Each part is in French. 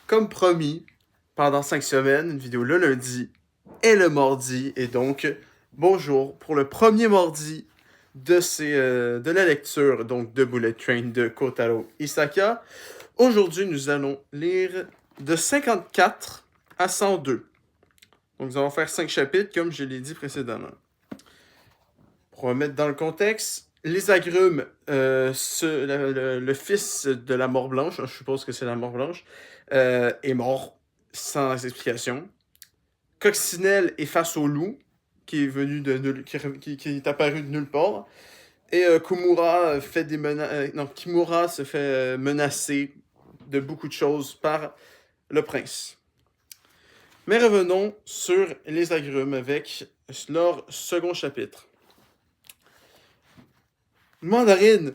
comme promis, pendant 5 semaines, une vidéo le lundi et le mardi. Et donc, bonjour pour le premier mardi de la lecture donc de Bullet Train de Kotaro Isaka. Aujourd'hui, nous allons lire de 54 à 102. Donc, nous allons faire 5 chapitres, comme je l'ai dit précédemment. Pour remettre dans le contexte, les agrumes, le fils de la mort blanche, je suppose que c'est la mort blanche, est mort sans explication. Coccinelle est face au loup, qui est venu qui est apparu de nulle part. Et Kimura Kimura se fait menacer de beaucoup de choses par le prince. Mais revenons sur les agrumes avec leur second chapitre. Mandarine,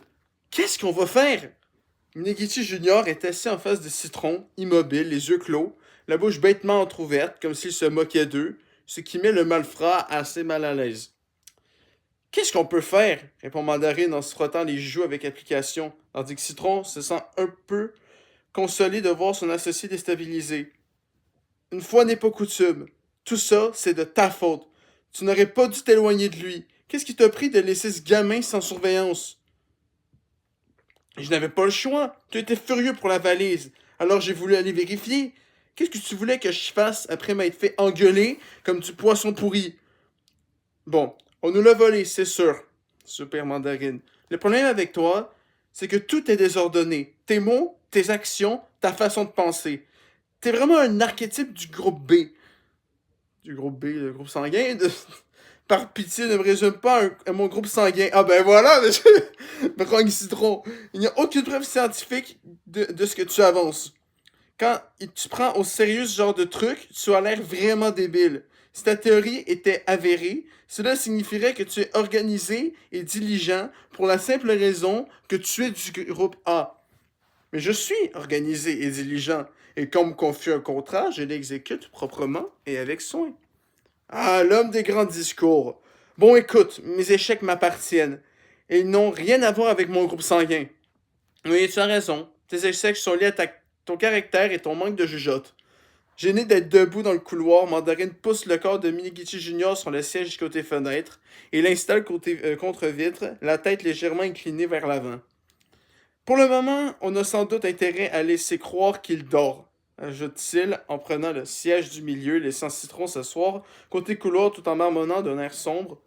qu'est-ce qu'on va faire? Negichi Junior est assis en face de Citron, immobile, les yeux clos, la bouche bêtement entr'ouverte, comme s'il se moquait d'eux, ce qui met le malfrat assez mal à l'aise. Qu'est-ce qu'on peut faire? Répond Mandarine en se frottant les joues avec application, tandis que Citron se sent un peu consolé de voir son associé déstabilisé. Une fois n'est pas coutume. Tout ça, c'est de ta faute. Tu n'aurais pas dû t'éloigner de lui. Qu'est-ce qui t'a pris de laisser ce gamin sans surveillance? Je n'avais pas le choix. Tu étais furieux pour la valise. Alors j'ai voulu aller vérifier. Qu'est-ce que tu voulais que je fasse après m'être fait engueuler comme du poisson pourri? Bon, on nous l'a volé, c'est sûr. Super Mandarine. Le problème avec toi, c'est que tout est désordonné. Tes mots, tes actions, ta façon de penser. T'es vraiment un archétype du groupe B. Du groupe B, le groupe sanguin? Par pitié, ne me résume pas à mon groupe sanguin. Ah ben voilà, Brong Citron. Il n'y a aucune preuve scientifique de ce que tu avances. Quand tu prends au sérieux ce genre de truc, tu as l'air vraiment débile. Si ta théorie était avérée, cela signifierait que tu es organisé et diligent pour la simple raison que tu es du groupe A. Mais je suis organisé et diligent, et quand on me confie un contrat, je l'exécute proprement et avec soin. Ah, l'homme des grands discours. Bon, écoute, mes échecs m'appartiennent. Et ils n'ont rien à voir avec mon groupe sanguin. Oui, tu as raison. Tes échecs sont liés à ton caractère et ton manque de jugeote. Gêné d'être debout dans le couloir, Mandarine pousse le corps de Minegichi Junior sur le siège côté fenêtre et l'installe contre vitre, la tête légèrement inclinée vers l'avant. Pour le moment, on a sans doute intérêt à laisser croire qu'il dort, ajoute-t-il en prenant le siège du milieu, laissant Citron s'asseoir côté couloir tout en marmonnant d'un air sombre.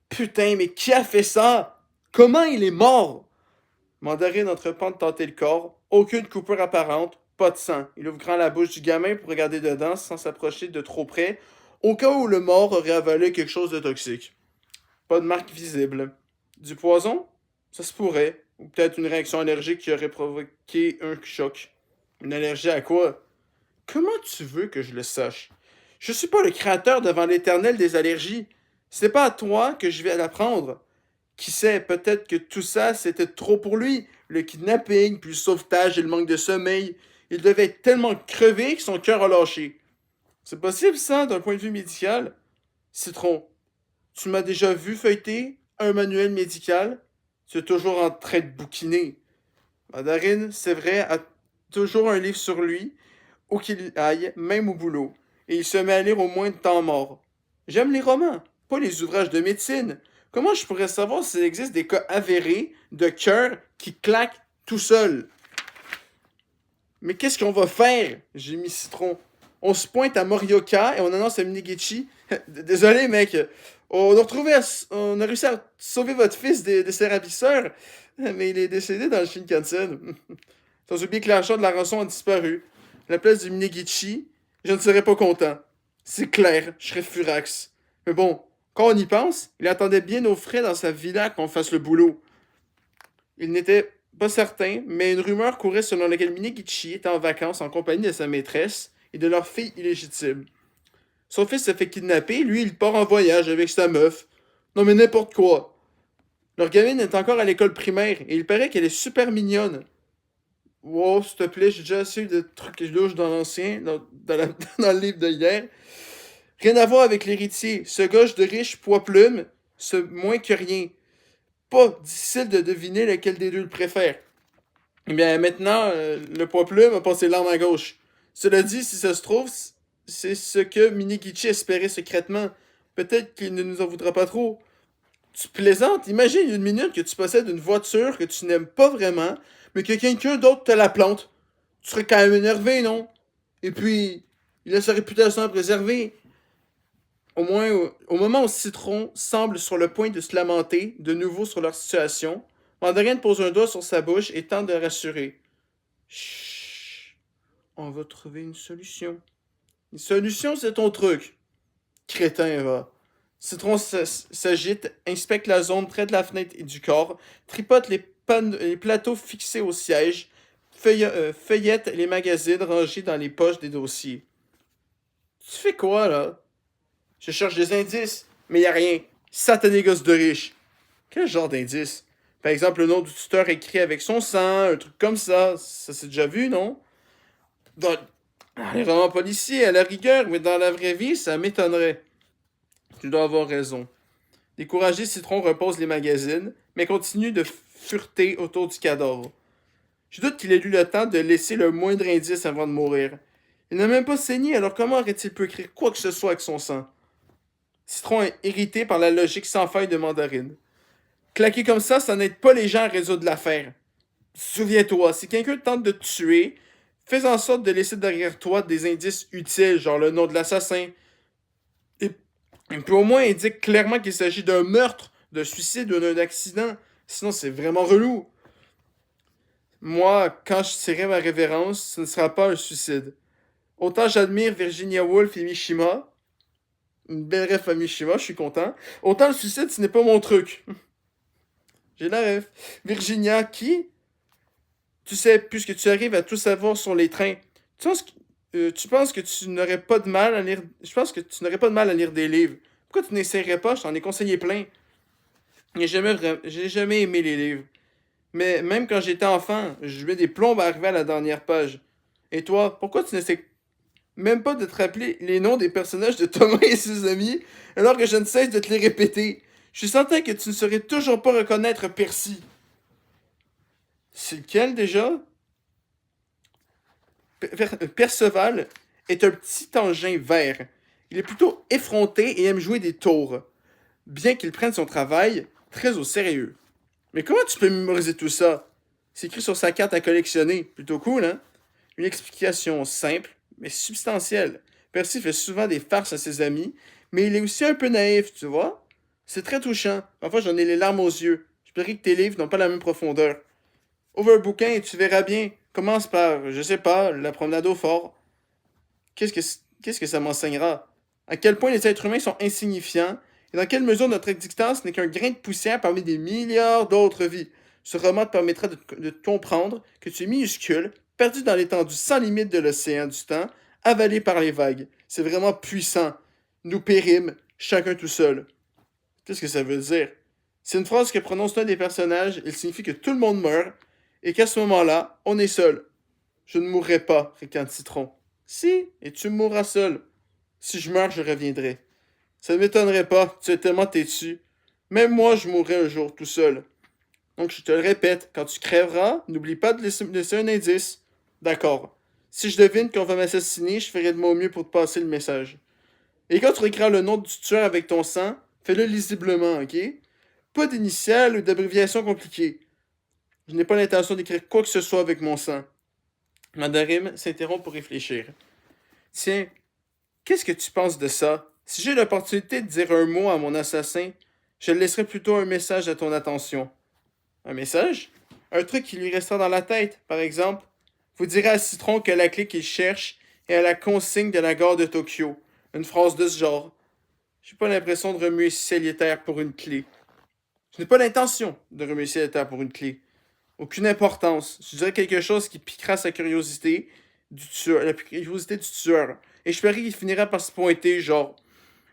Putain, mais qui a fait ça? Comment il est mort? Mandarine entreprend de tenter le corps, aucune coupure apparente, pas de sang. Il ouvre grand la bouche du gamin pour regarder dedans sans s'approcher de trop près, au cas où le mort aurait avalé quelque chose de toxique. Pas de marque visible. Du poison? Ça se pourrait. Ou peut-être une réaction allergique qui aurait provoqué un choc. Une allergie à quoi? Comment tu veux que je le sache? Je suis pas le créateur devant l'éternel des allergies. C'est pas à toi que je vais l'apprendre. Qui sait, peut-être que tout ça, c'était trop pour lui. Le kidnapping, puis le sauvetage et le manque de sommeil. Il devait être tellement crevé que son cœur a lâché. C'est possible, ça, d'un point de vue médical? Citron, tu m'as déjà vu feuilleter un manuel médical? Tu es toujours en train de bouquiner. Mandarine, c'est vrai, a toujours un livre sur lui, où qu'il aille, même au boulot. Et il se met à lire au moins de temps mort. J'aime les romans, pas les ouvrages de médecine. Comment je pourrais savoir s'il existe des cas avérés de cœur qui claquent tout seul? Mais qu'est-ce qu'on va faire? J'ai mis Citron. On se pointe à Morioka et on annonce à Minegichi. Désolé, mec. On a réussi à sauver votre fils de ses ravisseurs, mais il est décédé dans le Shinkansen. Sans oublier que l'argent de la rançon a disparu. À la place du Minegichi, je ne serais pas content. C'est clair, je serais furax. Mais bon, quand on y pense, il attendait bien nos frais dans sa villa qu'on fasse le boulot. Il n'était pas certain, mais une rumeur courait selon laquelle Minegichi était en vacances en compagnie de sa maîtresse et de leur fille illégitime. Son fils se fait kidnapper, lui il part en voyage avec sa meuf. Non mais n'importe quoi. Leur gamine est encore à l'école primaire et il paraît qu'elle est super mignonne. Wow, s'il te plaît, j'ai déjà assez de trucs louches dans l'ancien, dans le livre de hier. Rien à voir avec l'héritier. Ce gauche de riche poids-plume, ce moins que rien. Pas difficile de deviner lequel des deux le préfère. Eh bien, maintenant, le poids-plume a passé l'arme à gauche. Cela dit, si ça se trouve, c'est ce que Minigichi espérait secrètement. Peut-être qu'il ne nous en voudra pas trop. Tu plaisantes? Imagine une minute que tu possèdes une voiture que tu n'aimes pas vraiment, mais que quelqu'un d'autre te la plante. Tu serais quand même énervé, non? Et puis, il a sa réputation à préserver. Au moins, au moment où Citron semble sur le point de se lamenter de nouveau sur leur situation, Mandarine pose un doigt sur sa bouche et tente de rassurer. Chut, on va trouver une solution. Une solution, c'est ton truc. Crétin, va. Citron s'agite, inspecte la zone près de la fenêtre et du corps, tripote les plateaux fixés au siège, feuillette les magazines rangés dans les poches des dossiers. Tu fais quoi, là? Je cherche des indices, mais y a rien. Satané gosse de riche. Quel genre d'indice? Par exemple, le nom du tuteur écrit avec son sang, un truc comme ça. Ça s'est déjà vu, non? Dans les romans policiers, à la rigueur, mais dans la vraie vie, ça m'étonnerait. Tu dois avoir raison. Découragé, Citron repose les magazines, mais continue de fureter autour du cadavre. Je doute qu'il ait eu le temps de laisser le moindre indice avant de mourir. Il n'a même pas saigné, alors comment aurait-il pu écrire quoi que ce soit avec son sang? Citron est irrité par la logique sans faille de Mandarine. Claquer comme ça n'aide pas les gens à résoudre l'affaire. Souviens-toi, si quelqu'un tente de te tuer, fais en sorte de laisser derrière toi des indices utiles, genre le nom de l'assassin. Et, et puis au moins indique clairement qu'il s'agit d'un meurtre, d'un suicide ou d'un accident. Sinon, c'est vraiment relou. Moi, quand je tirerai ma révérence, ce ne sera pas un suicide. Autant j'admire Virginia Woolf et Mishima, une belle ref à Mishima, je suis content. Autant le suicide, ce n'est pas mon truc. J'ai la ref. Virginia, qui? Tu sais, puisque tu arrives à tout savoir sur les trains, tu penses que tu n'aurais pas de mal à lire. Je pense que tu n'aurais pas de mal à lire des livres. Pourquoi tu n'essaierais pas? Je t'en ai conseillé plein. J'ai jamais aimé les livres. Mais même quand j'étais enfant, je mets des plombes à arriver à la dernière page. Et toi, pourquoi tu n'essaies même pas de te rappeler les noms des personnages de Thomas et ses amis, alors que je ne cesse de te les répéter? Je suis certain que tu ne saurais toujours pas reconnaître Percy. C'est lequel déjà? Perceval est un petit engin vert. Il est plutôt effronté et aime jouer des tours, bien qu'il prenne son travail très au sérieux. Mais comment tu peux mémoriser tout ça? C'est écrit sur sa carte à collectionner. Plutôt cool, hein? Une explication simple, mais substantielle. Percy fait souvent des farces à ses amis, mais il est aussi un peu naïf, tu vois? C'est très touchant. Parfois, j'en ai les larmes aux yeux. Je parie que tes livres n'ont pas la même profondeur. Ouvre un bouquin et tu verras bien. Commence par, je sais pas, la promenade au fort. Qu'est-ce que, qu'est-ce que ça m'enseignera? À quel point les êtres humains sont insignifiants et dans quelle mesure notre existence n'est qu'un grain de poussière parmi des milliards d'autres vies. Ce roman te permettra de comprendre que tu es minuscule, perdu dans l'étendue sans limite de l'océan du temps, avalé par les vagues. C'est vraiment puissant. Nous pérîmes, chacun tout seul. Qu'est-ce que ça veut dire? C'est une phrase que prononce l'un des personnages, il signifie que tout le monde meurt, et qu'à ce moment-là, on est seul. Je ne mourrai pas, ricane Citron. Si, et tu mourras seul. Si je meurs, je reviendrai. Ça ne m'étonnerait pas, tu es tellement têtu. Même moi, je mourrai un jour tout seul. Donc, je te le répète, quand tu crèveras, n'oublie pas de laisser un indice. D'accord. Si je devine qu'on va m'assassiner, je ferai de mon mieux pour te passer le message. Et quand tu écriras le nom du tueur avec ton sang, fais-le lisiblement, ok? Pas d'initiales ou d'abréviations compliquées. Je n'ai pas l'intention d'écrire quoi que ce soit avec mon sang. Mandarim s'interrompt pour réfléchir. Tiens, qu'est-ce que tu penses de ça? Si j'ai l'opportunité de dire un mot à mon assassin, je laisserai plutôt un message à ton attention. Un message? Un truc qui lui restera dans la tête, par exemple. Vous direz à Citron que la clé qu'il cherche est à la consigne de la gare de Tokyo. Une phrase de ce genre. J'ai pas l'impression de remuer ciel et terre pour une clé. Je n'ai pas l'intention de remuer ciel et terre pour une clé. Aucune importance. Je dirais quelque chose qui piquera sa curiosité du tueur, la curiosité du tueur. Et je parie qu'il finira par se pointer, genre,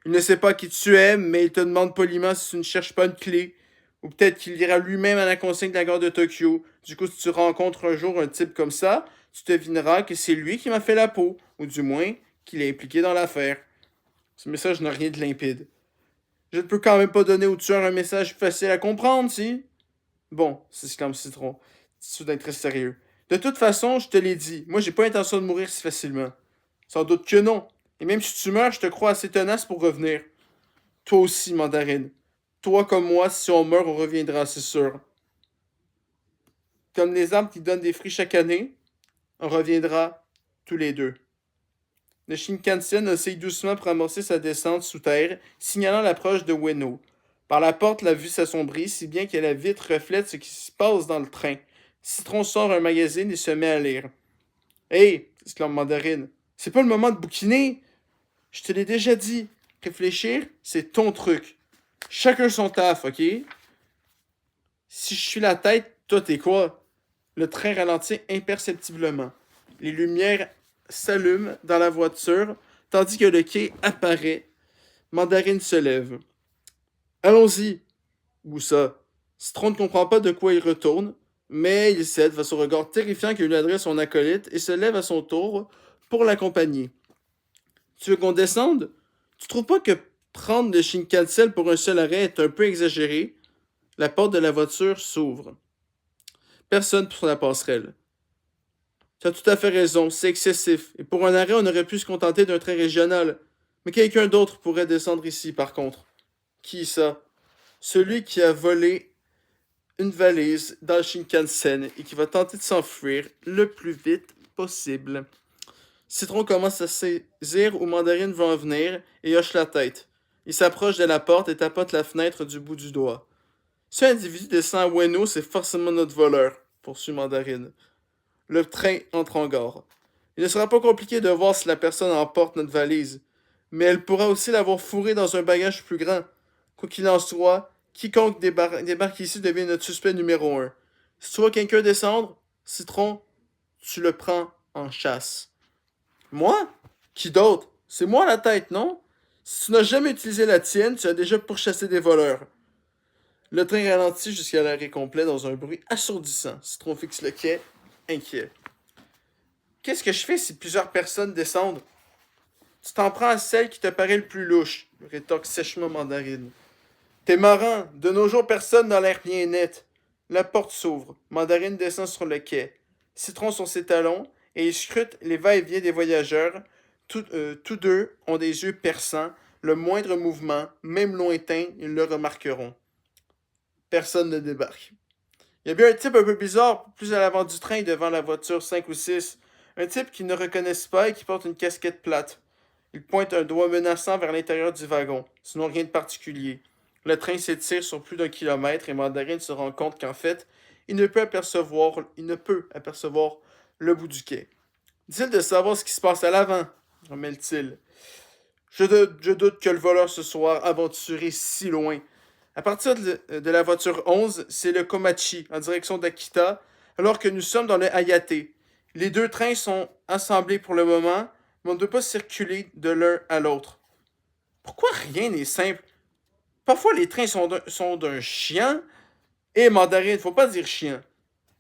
il ne sait pas qui tu es, mais il te demande poliment si tu ne cherches pas une clé. Ou peut-être qu'il ira lui-même à la consigne de la gare de Tokyo. Du coup, si tu rencontres un jour un type comme ça, tu devineras que c'est lui qui m'a fait la peau, ou du moins qu'il est impliqué dans l'affaire. Ce message n'a rien de limpide. Je ne peux quand même pas donner au tueur un message facile à comprendre, si? Bon, s'exclame Citron, soudain très sérieux. De toute façon, je te l'ai dit, moi j'ai pas l'intention de mourir si facilement. Sans doute que non. Et même si tu meurs, je te crois assez tenace pour revenir. Toi aussi, Mandarine. Toi comme moi, si on meurt, on reviendra, c'est sûr. Comme les arbres qui donnent des fruits chaque année, on reviendra tous les deux. Le Shinkansen oscille doucement pour amorcer sa descente sous terre, signalant l'approche de Ueno. Par la porte, la vue s'assombrit, si bien que la vitre reflète ce qui se passe dans le train. Citron sort un magazine et se met à lire. Hé, exclame Mandarine, c'est pas le moment de bouquiner. Je te l'ai déjà dit. Réfléchir, c'est ton truc. Chacun son taf, ok? Si je suis la tête, toi t'es quoi? Le train ralentit imperceptiblement. Les lumières s'allument dans la voiture, tandis que le quai apparaît. Mandarine se lève. Allons-y. Où ça? Citron ne comprend pas de quoi il retourne, mais il cède face au regard terrifiant que lui adresse son acolyte et se lève à son tour pour l'accompagner. Tu veux qu'on descende? Tu trouves pas que prendre le Shinkansen pour un seul arrêt est un peu exagéré? La porte de la voiture s'ouvre. Personne sur la passerelle. Tu as tout à fait raison, c'est excessif. Et pour un arrêt, on aurait pu se contenter d'un train régional. Mais quelqu'un d'autre pourrait descendre ici, par contre. Qui ça? Celui qui a volé une valise dans le Shinkansen et qui va tenter de s'enfuir le plus vite possible. Citron commence à saisir où Mandarine va en venir et hoche la tête. Il s'approche de la porte et tapote la fenêtre du bout du doigt. Si un individu descend à Ueno, c'est forcément notre voleur, poursuit Mandarine. Le train entre en gare. Il ne sera pas compliqué de voir si la personne emporte notre valise, mais elle pourra aussi l'avoir fourrée dans un bagage plus grand. Quoi qu'il en soit, quiconque débarque ici devient notre suspect numéro un. Si tu vois quelqu'un descendre, Citron, tu le prends en chasse. Moi? Qui d'autre? C'est moi la tête, non? Si tu n'as jamais utilisé la tienne, tu as déjà pourchassé des voleurs. Le train ralentit jusqu'à l'arrêt complet dans un bruit assourdissant. Citron fixe le quai, inquiet. Qu'est-ce que je fais si plusieurs personnes descendent? Tu t'en prends à celle qui te paraît le plus louche, rétorque sèchement Mandarine. T'es marrant, de nos jours personne n'a l'air bien net. La porte s'ouvre, Mandarine descend sur le quai. Citron sur ses talons, et il scrute les va-et-vient des voyageurs. Tous deux ont des yeux perçants, le moindre mouvement, même lointain, ils le remarqueront. Personne ne débarque. Il y a bien un type un peu bizarre, plus à l'avant du train, devant la voiture 5 ou 6. Un type qu'ils ne reconnaissent pas et qui porte une casquette plate. Il pointe un doigt menaçant vers l'intérieur du wagon, sinon rien de particulier. Le train s'étire sur plus d'1 kilomètre et Mandarine se rend compte qu'en fait, il ne peut apercevoir le bout du quai. Dit-il de savoir ce qui se passe à l'avant, remet-il. Je doute que le voleur se soit aventuré si loin. À partir de la voiture 11, c'est le Komachi, en direction d'Akita, alors que nous sommes dans le Hayate. Les deux trains sont assemblés pour le moment, mais on ne peut pas circuler de l'un à l'autre. Pourquoi rien n'est simple? Parfois les trains sont d'un chien. Et Mandarine, faut pas dire chien.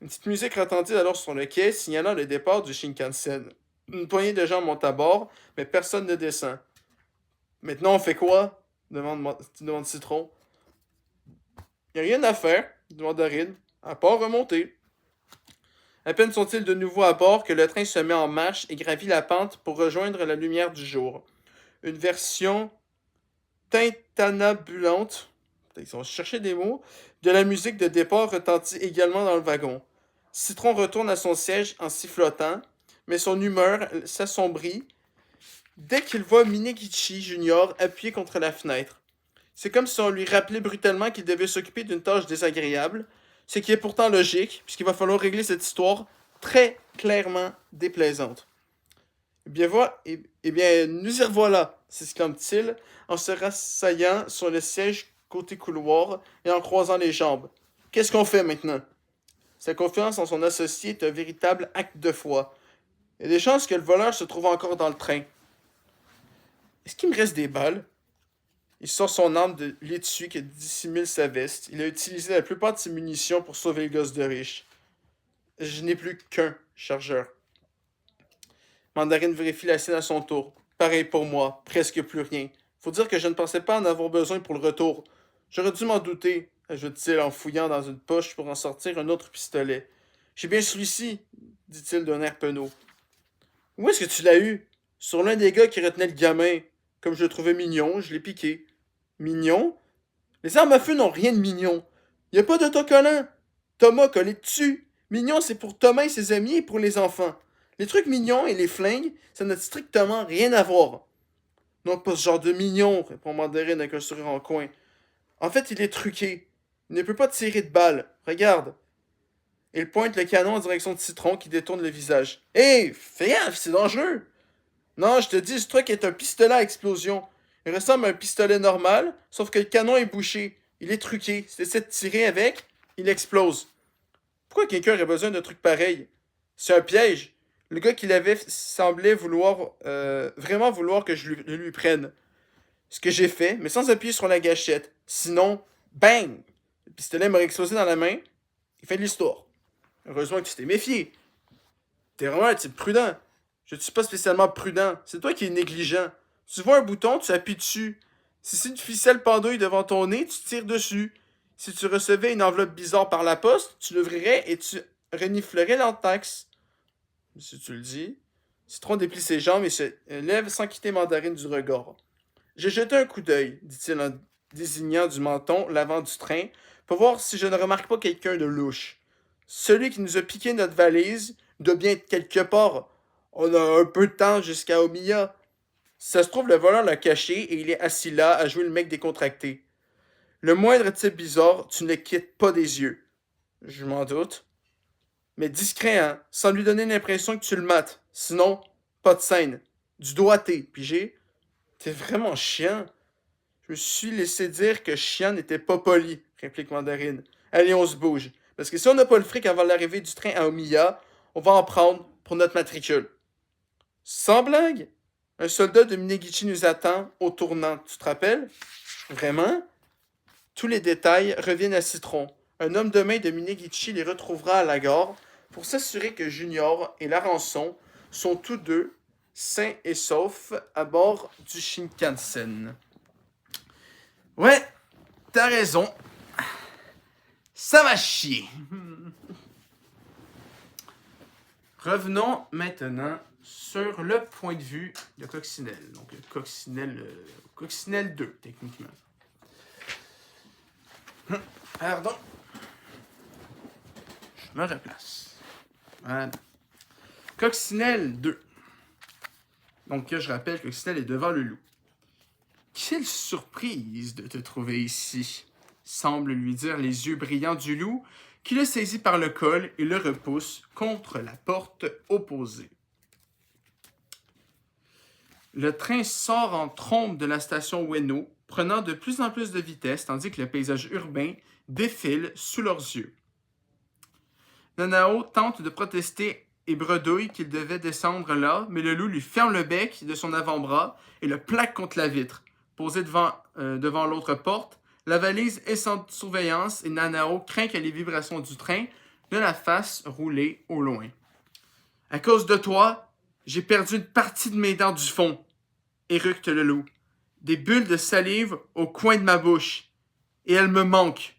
Une petite musique retentit alors sur le quai, signalant le départ du Shinkansen. Une poignée de gens montent à bord, mais personne ne descend. Maintenant, on fait quoi? Demande Citron. Y a rien à faire, dit Mandarine, à part remonter. À peine sont-ils de nouveau à bord que le train se met en marche et gravit la pente pour rejoindre la lumière du jour. Une version tintanabulante, ils ont cherché des mots, de la musique de départ retentit également dans le wagon. Citron retourne à son siège en sifflotant, mais son humeur s'assombrit dès qu'il voit Minegichi Junior appuyé contre la fenêtre. C'est comme si on lui rappelait brutalement qu'il devait s'occuper d'une tâche désagréable, ce qui est pourtant logique, puisqu'il va falloir régler cette histoire très clairement déplaisante. Eh bien, nous y revoilà, s'exclame-t-il, en se rassaillant sur le siège côté couloir et en croisant les jambes. Qu'est-ce qu'on fait maintenant? Sa confiance en son associé est un véritable acte de foi. Il y a des chances que le voleur se trouve encore dans le train. Est-ce qu'il me reste des balles? Il sort son arme de l'étui qui dissimule sa veste. Il a utilisé la plupart de ses munitions pour sauver le gosse de riche. Je n'ai plus qu'un chargeur. Mandarine vérifie la scène à son tour. Pareil pour moi, presque plus rien. Faut dire que je ne pensais pas en avoir besoin pour le retour. J'aurais dû m'en douter, ajoute-t-il en fouillant dans une poche pour en sortir un autre pistolet. J'ai bien celui-ci, dit-il d'un air penaud. Où est-ce que tu l'as eu? sur l'un des gars qui retenait le gamin. Comme je le trouvais mignon, je l'ai piqué. Mignon? Les armes à feu n'ont rien de mignon. Y a pas d'autocollant. Thomas collé dessus. Mignon, c'est pour Thomas et ses amis et pour les enfants. Les trucs mignons et les flingues, ça n'a strictement rien à voir. Non, pas ce genre de mignon, répond Mandarine avec un sourire en coin. En fait, il est truqué. Il ne peut pas tirer de balles. Regarde. Il pointe le canon en direction de Citron qui détourne le visage. Hé, fais gaffe, c'est dangereux. Non, je te dis, ce truc est un pistolet à explosion. Il ressemble à un pistolet normal, sauf que le canon est bouché. Il est truqué. Si tu essaies de tirer avec, il explose. Pourquoi quelqu'un aurait besoin d'un truc pareil? C'est un piège. Le gars qui l'avait semblait vraiment vouloir que je le lui prenne. Ce que j'ai fait, mais sans appuyer sur la gâchette. Sinon, bang! Le pistolet m'aurait explosé dans la main. Et fin de l'histoire. Heureusement que tu t'es méfié. T'es vraiment un type prudent. Je ne suis pas spécialement prudent. C'est toi qui es négligent. Tu vois un bouton, tu appuies dessus. Si c'est une ficelle pendouille devant ton nez, tu tires dessus. Si tu recevais une enveloppe bizarre par la poste, tu l'ouvrirais et tu reniflerais l'entaxe. Si tu le dis. Citron déplie ses jambes et se lève sans quitter Mandarine du regard. J'ai jeté un coup d'œil, dit-il en désignant du menton l'avant du train, pour voir si je ne remarque pas quelqu'un de louche. Celui qui nous a piqué notre valise doit bien être quelque part. On a un peu de temps jusqu'à Omiya. Si ça se trouve, le voleur l'a caché et il est assis là à jouer le mec décontracté. Le moindre type bizarre, tu ne le quittes pas des yeux. Je m'en doute. Mais discret, hein, sans lui donner l'impression que tu le mates. Sinon, pas de scène. Du doigté, pigé. T'es vraiment chiant. Je me suis laissé dire que chiant n'était pas poli, réplique Mandarine. Allez, on se bouge. Parce que si on n'a pas le fric avant l'arrivée du train à Omiya, on va en prendre pour notre matricule. Sans blague? Un soldat de Minegichi nous attend au tournant, tu te rappelles? Vraiment? Tous les détails reviennent à Citron. Un homme de main de Minegichi les retrouvera à la gare pour s'assurer que Junior et la rançon sont tous deux sains et saufs à bord du Shinkansen. Ouais, t'as raison. Ça va chier. Revenons maintenant sur le point de vue de Coccinelle. Donc, le Coccinelle 2, techniquement. Pardon. Je me replace. Voilà. Coccinelle 2. Donc, je rappelle que Coccinelle est devant le loup. Quelle surprise de te trouver ici, semble lui dire les yeux brillants du loup, qui le saisit par le col et le repousse contre la porte opposée. Le train sort en trombe de la station Ueno, prenant de plus en plus de vitesse, tandis que le paysage urbain défile sous leurs yeux. Nanao tente de protester et bredouille qu'il devait descendre là, mais le loup lui ferme le bec de son avant-bras et le plaque contre la vitre. Posé devant l'autre porte, la valise est sans surveillance et Nanao craint que les vibrations du train ne la fassent rouler au loin. À cause de toi, j'ai perdu une partie de mes dents du fond, éructe le loup. Des bulles de salive au coin de ma bouche. Et elles me manquent.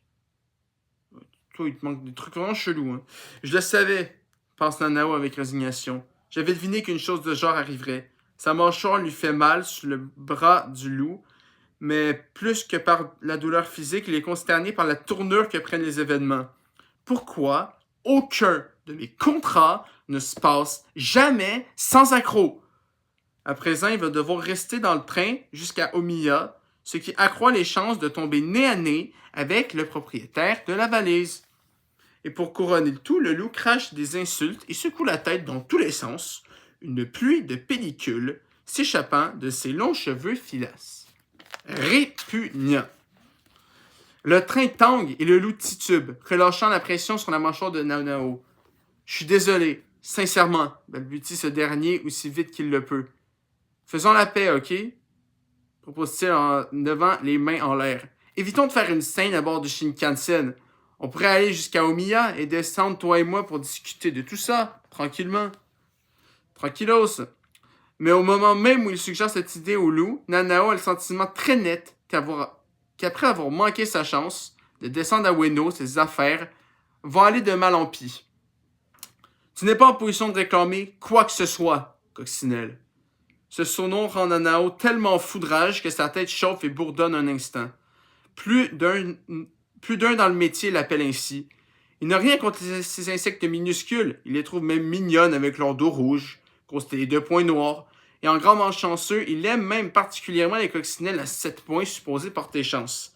Toi, il te manque des trucs vraiment chelous, hein. Je le savais, pense Nanao avec résignation. J'avais deviné qu'une chose de genre arriverait. Sa mâchoire lui fait mal sur le bras du loup, mais plus que par la douleur physique, il est consterné par la tournure que prennent les événements. Pourquoi aucun de mes contrats ne se passe jamais sans accroc? À présent, il va devoir rester dans le train jusqu'à Omiya, ce qui accroît les chances de tomber nez à nez avec le propriétaire de la valise. Et pour couronner le tout, le loup crache des insultes et secoue la tête dans tous les sens, une pluie de pellicules s'échappant de ses longs cheveux filasses. Répugnant. Le train tangue et le loup titube, relâchant la pression sur la mâchoire de Nanao. « Je suis désolé, sincèrement, balbutie ce dernier aussi vite qu'il le peut. Faisons la paix, ok? Propose-t-il en levant les mains en l'air. Évitons de faire une scène à bord du Shinkansen. On pourrait aller jusqu'à Omiya et descendre, toi et moi, pour discuter de tout ça, tranquillement. Tranquillos. Mais au moment même où il suggère cette idée au loup, Nanao a le sentiment très net qu'après avoir manqué sa chance de descendre à Ueno, ses affaires vont aller de mal en pis. Tu n'es pas en position de réclamer quoi que ce soit, Coccinelle. Ce sonon rend Nanao tellement fou de rage que sa tête chauffe et bourdonne un instant. Plus d'un dans le métier l'appelle ainsi. Il n'a rien contre ces insectes minuscules. Il les trouve même mignonnes avec leur dos rouge, constellés les 2 points noirs. Et en grand malchanceux, il aime même particulièrement les coccinelles à 7 points supposés porter chance.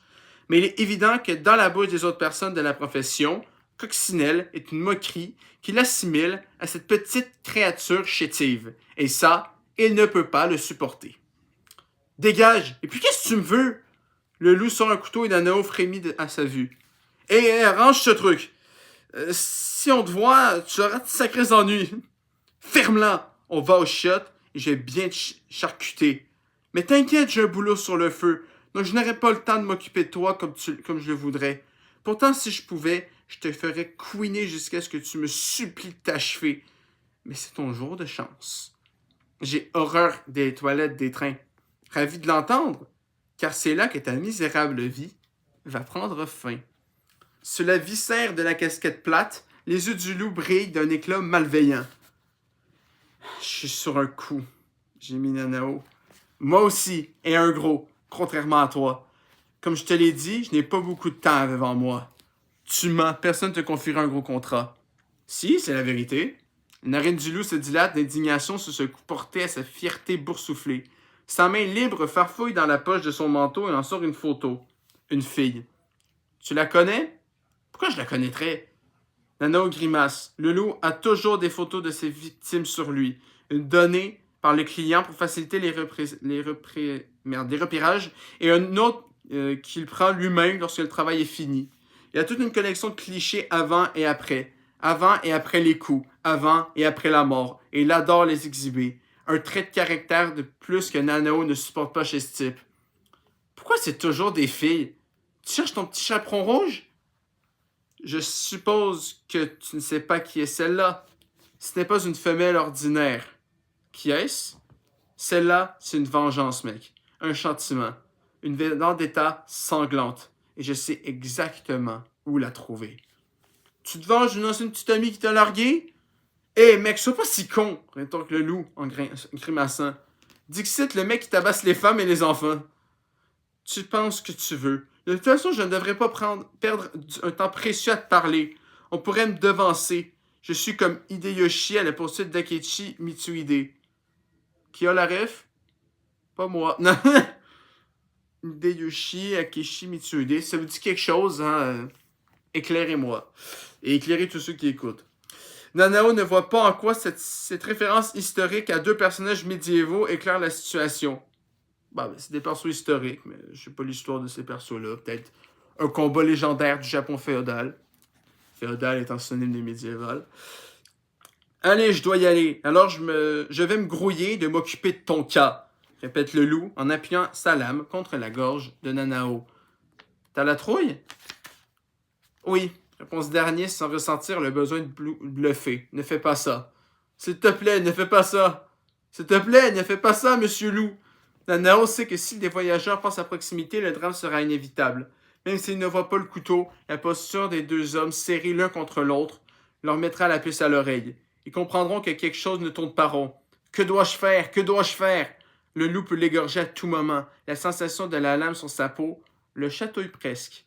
Mais il est évident que dans la bouche des autres personnes de la profession, coccinelle est une moquerie qui l'assimile à cette petite créature chétive. Et ça, il ne peut pas le supporter. Dégage! Et puis qu'est-ce que tu me veux? Le loup sort un couteau et Nanao frémit à sa vue. Hé, range ce truc! Si on te voit, tu auras de sacrés ennuis. Ferme-la! On va au chiottes et je vais bien te charcuter. Mais t'inquiète, j'ai un boulot sur le feu, donc je n'aurai pas le temps de m'occuper de toi comme je le voudrais. Pourtant, si je pouvais, je te ferais couiner jusqu'à ce que tu me supplies de t'achever. Mais c'est ton jour de chance. J'ai horreur des toilettes des trains. Ravi de l'entendre, car c'est là que ta misérable vie va prendre fin. Sur la viscère de la casquette plate, les yeux du loup brillent d'un éclat malveillant. Je suis sur un coup, gémit Nanao. Moi aussi, et un gros, contrairement à toi. Comme je te l'ai dit, je n'ai pas beaucoup de temps devant moi. Tu mens, personne ne te confiera un gros contrat. Si, c'est la vérité. La narine du loup se dilate d'indignation sur ce coup porté à sa fierté boursouflée. Sa main libre farfouille dans la poche de son manteau et en sort une photo. Une fille. Tu la connais? Pourquoi je la connaîtrais? Nanao grimace. Le loup a toujours des photos de ses victimes sur lui, données par le client pour faciliter les repérages, et un autre qu'il prend lui-même lorsque le travail est fini. Il y a toute une collection de clichés avant et après les coups, avant et après la mort, et il adore les exhiber. Un trait de caractère de plus que Nanao ne supporte pas chez ce type. Pourquoi c'est toujours des filles? Tu cherches ton petit chaperon rouge? Je suppose que tu ne sais pas qui est celle-là. Ce n'est pas une femelle ordinaire. Qui est-ce? Celle-là, c'est une vengeance, mec. Un châtiment. Une vendetta sanglante. Et je sais exactement où la trouver. Tu te venges d'une ancienne petite amie qui t'a largué? Hé, mec, sois pas si con, rétorque le loup en grimaçant. Dixit, le mec qui tabasse les femmes et les enfants. Tu penses que tu veux. De toute façon, je ne devrais pas perdre un temps précieux à te parler. On pourrait me devancer. Je suis comme Hideyoshi à la poursuite d'Akechi Mitsuhide. Qui a la ref? Pas moi. Hideyoshi Akechi Mitsuhide. Ça vous dit quelque chose, hein? Éclairez-moi. Et éclairez tous ceux qui écoutent. Nanao ne voit pas en quoi cette référence historique à 2 personnages médiévaux éclaire la situation. Ben, c'est des persos historiques, mais je sais pas l'histoire de ces persos-là. Peut-être un combat légendaire du Japon féodal. Féodal étant synonyme de médiéval. Allez, je dois y aller. Alors je vais me grouiller de m'occuper de ton cas, répète le loup en appuyant sa lame contre la gorge de Nanao. T'as la trouille? Oui, répond ce dernier sans ressentir le besoin de bluffer. Ne fais pas ça. S'il te plaît, ne fais pas ça. S'il te plaît, ne fais pas ça, monsieur loup. Nanao sait que si des voyageurs passent à proximité, le drame sera inévitable. Même s'il ne voit pas le couteau, la posture des 2 hommes serrés l'un contre l'autre leur mettra la puce à l'oreille. Ils comprendront que quelque chose ne tourne pas rond. Que dois-je faire? Que dois-je faire? Le loup peut l'égorger à tout moment. La sensation de la lame sur sa peau le chatouille presque.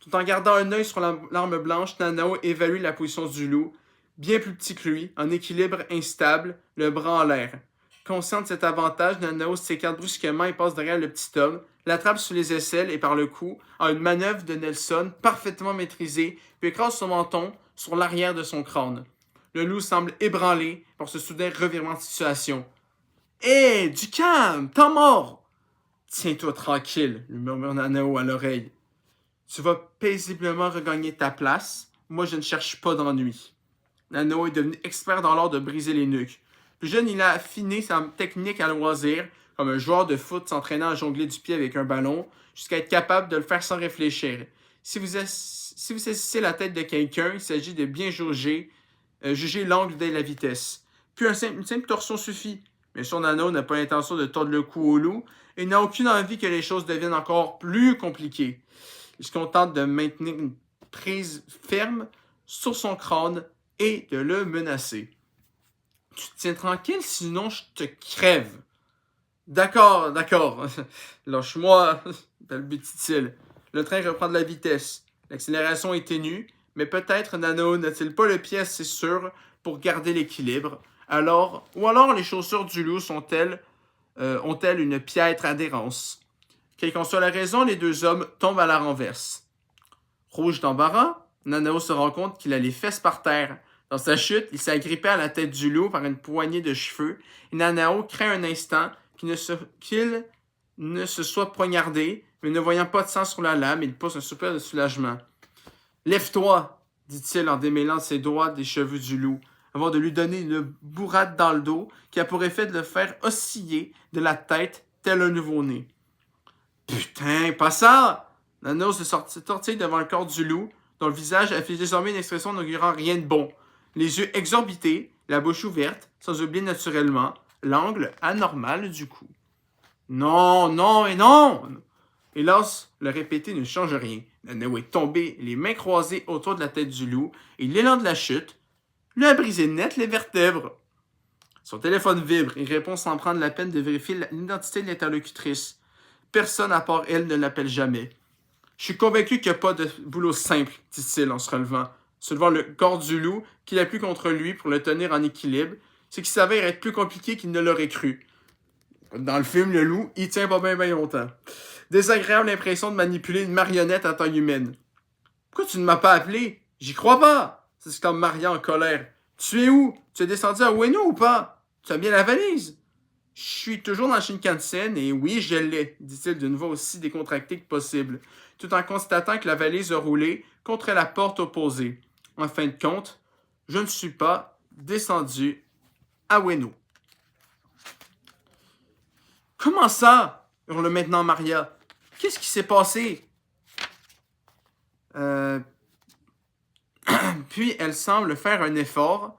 Tout en gardant un œil sur l'arme blanche, Nanao évalue la position du loup, bien plus petit que lui, en équilibre instable, le bras en l'air. Conscient de cet avantage, Nanao s'écarte brusquement et passe derrière le petit homme, l'attrape sous les aisselles et par le cou, en une manœuvre de Nelson parfaitement maîtrisée, puis écrase son menton sur l'arrière de son crâne. Le loup semble ébranlé par ce soudain revirement de situation. « Hé, du calme, t'es mort! »« Tiens-toi tranquille, lui murmure Nanao à l'oreille. Tu vas paisiblement regagner ta place. Moi, je ne cherche pas d'ennui. Nanao est devenu expert dans l'art de briser les nuques. Plus jeune, il a affiné sa technique à loisir, comme un joueur de foot s'entraînant à jongler du pied avec un ballon, jusqu'à être capable de le faire sans réfléchir. Si vous saisissez la tête de quelqu'un, il s'agit de bien juger l'angle et la vitesse. Puis une simple torsion suffit. Mais son Nanao n'a pas l'intention de tordre le cou au loup et n'a aucune envie que les choses deviennent encore plus compliquées. Il se contente de maintenir une prise ferme sur son crâne et de le menacer. Tu te tiens tranquille, sinon je te crève. D'accord, d'accord. Lâche-moi, balbutie-t-il. Le train reprend de la vitesse. L'accélération est ténue, mais peut-être Nano n'a-t-il pas le pied assez sûr pour garder l'équilibre. Ou alors les chaussures du loup ont-elles une piètre adhérence. Quelle qu'en soit la raison, les deux hommes tombent à la renverse. Rouge d'embarras, Nanao se rend compte qu'il a les fesses par terre. Dans sa chute, il s'est agrippé à la tête du loup par une poignée de cheveux, et Nanao craint un instant qu'il ne se soit poignardé, mais ne voyant pas de sang sur la lame, il pousse un soupir de soulagement. Lève-toi, dit-il en démêlant ses doigts des cheveux du loup, avant de lui donner une bourrade dans le dos qui a pour effet de le faire osciller de la tête tel un nouveau-né. Putain, pas ça! Nano se tortille devant le corps du loup, dont le visage affiche désormais une expression n'augurant rien de bon. Les yeux exorbités, la bouche ouverte, sans oublier naturellement l'angle anormal du cou. Non, non et non! Hélas, le répéter ne change rien. Nano est tombé, les mains croisées autour de la tête du loup, et l'élan de la chute lui a brisé net les vertèbres. Son téléphone vibre et répond sans prendre la peine de vérifier l'identité de l'interlocutrice. Personne à part elle ne l'appelle jamais. Je suis convaincu qu'il n'y a pas de boulot simple, dit-il en se soulevant le corps du loup qu'il appuie contre lui pour le tenir en équilibre, ce qui s'avère être plus compliqué qu'il ne l'aurait cru. Dans le film, le loup, il tient pas bien longtemps. Désagréable impression de manipuler une marionnette à taille humaine. Pourquoi tu ne m'as pas appelé? J'y crois pas! S'exclame Maria en colère. Tu es où? Tu es descendu à Ueno ou pas? Tu as bien la valise? Je suis toujours dans le Shinkansen et oui, je l'ai, dit-il d'une voix aussi décontractée que possible, tout en constatant que la valise a roulé contre la porte opposée. En fin de compte, je ne suis pas descendu à Ueno. Comment ça? Hurle maintenant Maria. Qu'est-ce qui s'est passé? Puis elle semble faire un effort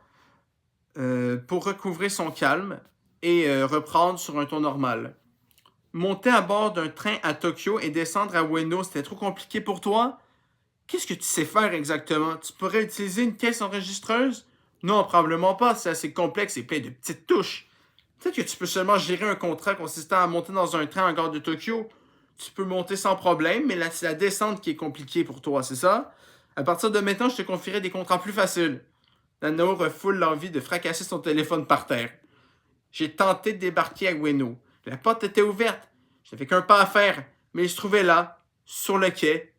pour recouvrer son calme et reprendre sur un ton normal. Monter à bord d'un train à Tokyo et descendre à Ueno, c'était trop compliqué pour toi? Qu'est-ce que tu sais faire exactement? Tu pourrais utiliser une caisse enregistreuse? Non, probablement pas, c'est assez complexe et plein de petites touches. Peut-être que tu peux seulement gérer un contrat consistant à monter dans un train en gare de Tokyo. Tu peux monter sans problème, mais là, c'est la descente qui est compliquée pour toi, c'est ça? À partir de maintenant, je te confierai des contrats plus faciles. Nanao refoule l'envie de fracasser son téléphone par terre. J'ai tenté de débarquer à Ueno. La porte était ouverte. Je n'avais qu'un pas à faire, mais il se trouvait là, sur le quai,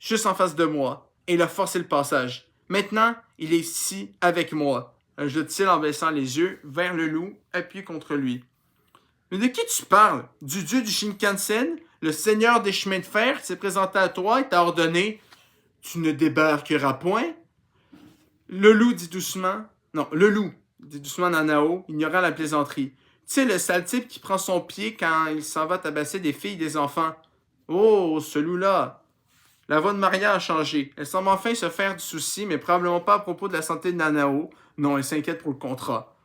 juste en face de moi, et il a forcé le passage. Maintenant, il est ici avec moi, ajoute-t-il en baissant les yeux vers le loup appuyé contre lui. Mais de qui tu parles? Du dieu du Shinkansen, le seigneur des chemins de fer, qui s'est présenté à toi et t'a ordonné « Tu ne débarqueras point ?» Le loup dit doucement... Non, le loup dit doucement Nanao, ignorant la plaisanterie. Tu sais, le sale type qui prend son pied quand il s'en va tabasser des filles et des enfants. Oh, ce loup-là. La voix de Maria a changé. Elle semble enfin se faire du souci, mais probablement pas à propos de la santé de Nanao. Non, elle s'inquiète pour le contrat.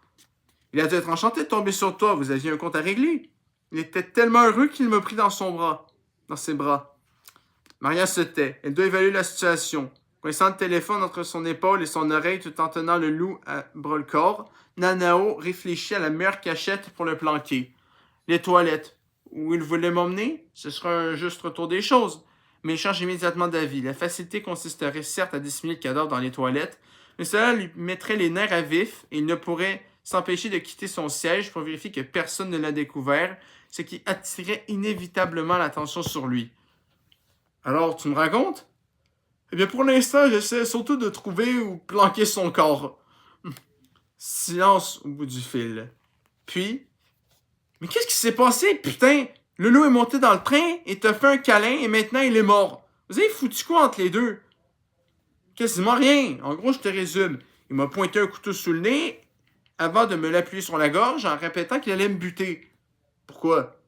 Il a dû être enchanté de tomber sur toi. Vous aviez un compte à régler. Il était tellement heureux qu'il m'a pris dans ses bras. Maria se tait. Elle doit évaluer la situation. Coinçant le téléphone entre son épaule et son oreille tout en tenant le loup à bras-le-corps, Nanao réfléchit à la meilleure cachette pour le planquer. Les toilettes. Où il voulait m'emmener? Ce sera un juste retour des choses. Mais il change immédiatement d'avis. La facilité consisterait certes à dissimuler le cadavre dans les toilettes, mais cela lui mettrait les nerfs à vif et il ne pourrait s'empêcher de quitter son siège pour vérifier que personne ne l'a découvert, ce qui attirait inévitablement l'attention sur lui. Alors, tu me racontes? Eh bien, pour l'instant, j'essaie surtout de trouver où planquer son corps. Silence au bout du fil. Puis, mais qu'est-ce qui s'est passé, putain? Le loup est monté dans le train et t'a fait un câlin et maintenant il est mort. Vous avez foutu quoi entre les deux? Quasiment rien. En gros, je te résume. Il m'a pointé un couteau sous le nez avant de me l'appuyer sur la gorge en répétant qu'il allait me buter. Pourquoi?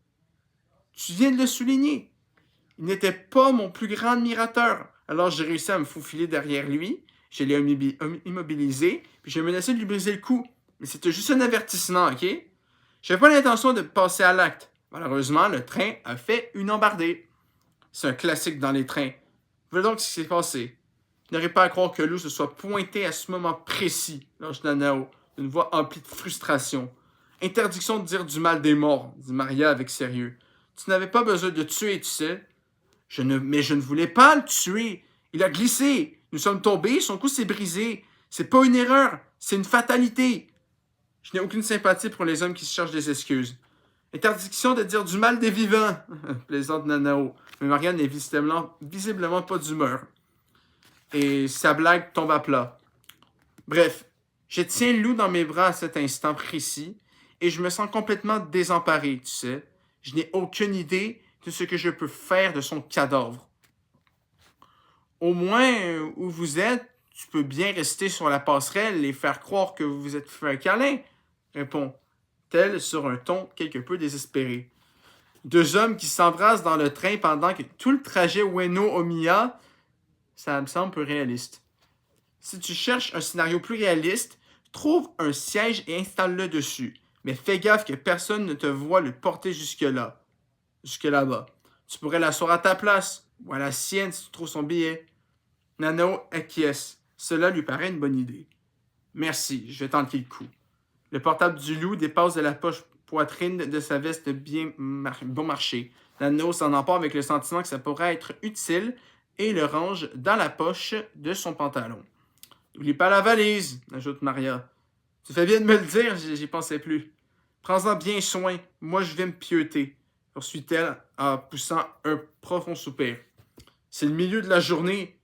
Tu viens de le souligner. Il n'était pas mon plus grand admirateur. Alors j'ai réussi à me faufiler derrière lui. Je l'ai immobilisé, puis j'ai menacé de lui briser le cou. Mais c'était juste un avertissement, ok? J'avais pas l'intention de passer à l'acte. Malheureusement, le train a fait une embardée. C'est un classique dans les trains. Voilà donc ce qui s'est passé. Je n'arrive pas à croire que Lou se soit pointé à ce moment précis, lâche Nanao, d'une voix emplie de frustration. Interdiction de dire du mal des morts, dit Maria avec sérieux. Tu n'avais pas besoin de tuer, tu sais. Mais je ne voulais pas le tuer. Il a glissé. Nous sommes tombés, son cou s'est brisé. C'est pas une erreur, c'est une fatalité. Je n'ai aucune sympathie pour les hommes qui se cherchent des excuses. Interdiction de dire du mal des vivants, plaisante Nanao. Mais Marianne n'est visiblement pas d'humeur. Et sa blague tombe à plat. Bref, je tiens Lou dans mes bras à cet instant précis et je me sens complètement désemparé, tu sais. Je n'ai aucune idée de ce que je peux faire de son cadavre. Au moins, où vous êtes, tu peux bien rester sur la passerelle et faire croire que vous vous êtes fait un câlin, répond-elle sur un ton quelque peu désespéré. Deux hommes qui s'embrassent dans le train pendant que tout le trajet Ueno-Omiya, ça me semble peu réaliste. Si tu cherches un scénario plus réaliste, trouve un siège et installe-le dessus. Mais fais gaffe que personne ne te voit le porter jusque là-bas. Tu pourrais l'asseoir à ta place, ou à la sienne si tu trouves son billet. Nanao acquiesce. Cela lui paraît une bonne idée. Merci, je vais tenter le coup. Le portable du loup dépasse de la poche poitrine de sa veste bon marché. Nanao s'en empare avec le sentiment que ça pourrait être utile et le range dans la poche de son pantalon. N'oublie pas la valise, ajoute Maria. Tu fais bien de me le dire, j'y pensais plus. Prends-en bien soin, moi je vais me pieuter, poursuit-elle en poussant un profond soupir. C'est le milieu de la journée.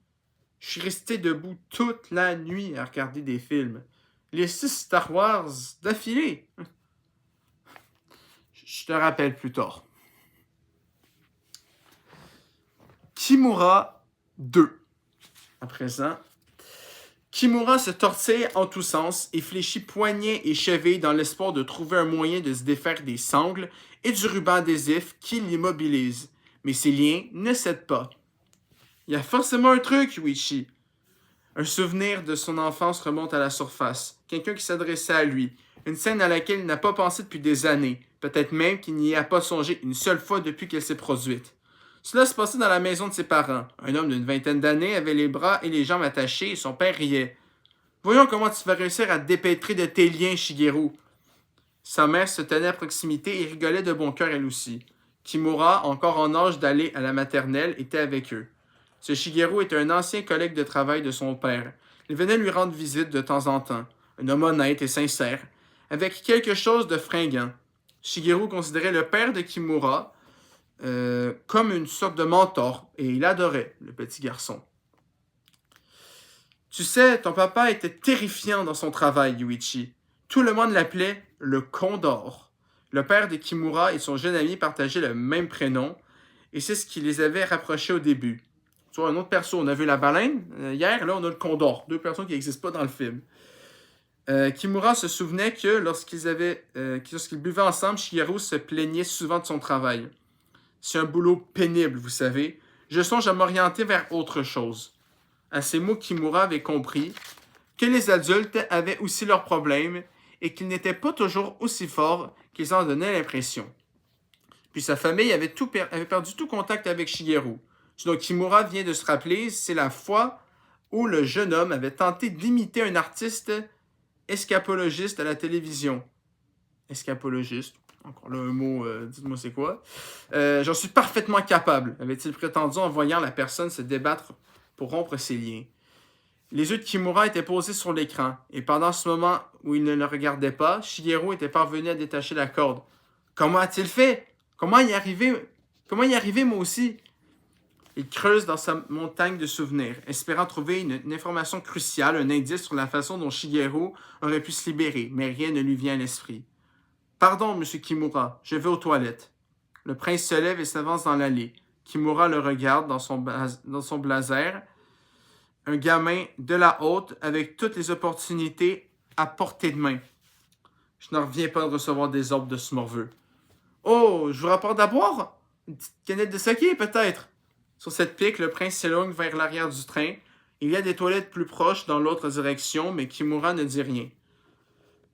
Je suis resté debout toute la nuit à regarder des films. Les 6 Star Wars d'affilée. Je te rappelle plus tard. Kimura 2. À présent, Kimura se tortille en tous sens et fléchit poignets et chevilles dans l'espoir de trouver un moyen de se défaire des sangles et du ruban adhésif qui l'immobilise. Mais ses liens ne cèdent pas. Il y a forcément un truc, Yuichi. Un souvenir de son enfance remonte à la surface. Quelqu'un qui s'adressait à lui. Une scène à laquelle il n'a pas pensé depuis des années. Peut-être même qu'il n'y a pas songé une seule fois depuis qu'elle s'est produite. Cela se passait dans la maison de ses parents. Un homme d'une vingtaine d'années avait les bras et les jambes attachés et son père riait. Voyons comment tu vas réussir à te dépêtrer de tes liens, Shigeru. Sa mère se tenait à proximité et rigolait de bon cœur elle aussi. Kimura, encore en âge d'aller à la maternelle, était avec eux. Ce Shigeru était un ancien collègue de travail de son père. Il venait lui rendre visite de temps en temps. Un homme honnête et sincère, avec quelque chose de fringant. Shigeru considérait le père de Kimura comme une sorte de mentor, et il adorait le petit garçon. Tu sais, ton papa était terrifiant dans son travail, Yuichi. Tout le monde l'appelait le Condor. Le père de Kimura et son jeune ami partageaient le même prénom, et c'est ce qui les avait rapprochés au début. Tu vois, un autre perso, on a vu la baleine hier, là on a le Condor, deux personnes qui n'existent pas dans le film. Kimura se souvenait que lorsqu'ils buvaient ensemble, Shigeru se plaignait souvent de son travail. C'est un boulot pénible, vous savez. Je songe à m'orienter vers autre chose. À ces mots, Kimura avait compris que les adultes avaient aussi leurs problèmes et qu'ils n'étaient pas toujours aussi forts qu'ils en donnaient l'impression. Puis sa famille avait perdu tout contact avec Shigeru. Ce dont Kimura vient de se rappeler, c'est la fois où le jeune homme avait tenté d'imiter un artiste escapologiste à la télévision. Escapologiste, encore là un mot, dites-moi c'est quoi. J'en suis parfaitement capable, avait-il prétendu en voyant la personne se débattre pour rompre ses liens. Les yeux de Kimura étaient posés sur l'écran, et pendant ce moment où il ne le regardait pas, Shigeru était parvenu à détacher la corde. Comment a-t-il fait? Comment y arriver moi aussi? Il creuse dans sa montagne de souvenirs, espérant trouver une information cruciale, un indice sur la façon dont Shigeru aurait pu se libérer, mais rien ne lui vient à l'esprit. Pardon, monsieur Kimura, je vais aux toilettes. Le prince se lève et s'avance dans l'allée. Kimura le regarde dans son blazer. Un gamin de la haute avec toutes les opportunités à portée de main. Je n'en reviens pas de recevoir des ordres de ce morveux. Oh, je vous rapporte à boire? Une petite canette de saké, peut-être? Sur cette pique, le prince s'éloigne vers l'arrière du train. Il y a des toilettes plus proches dans l'autre direction, mais Kimura ne dit rien.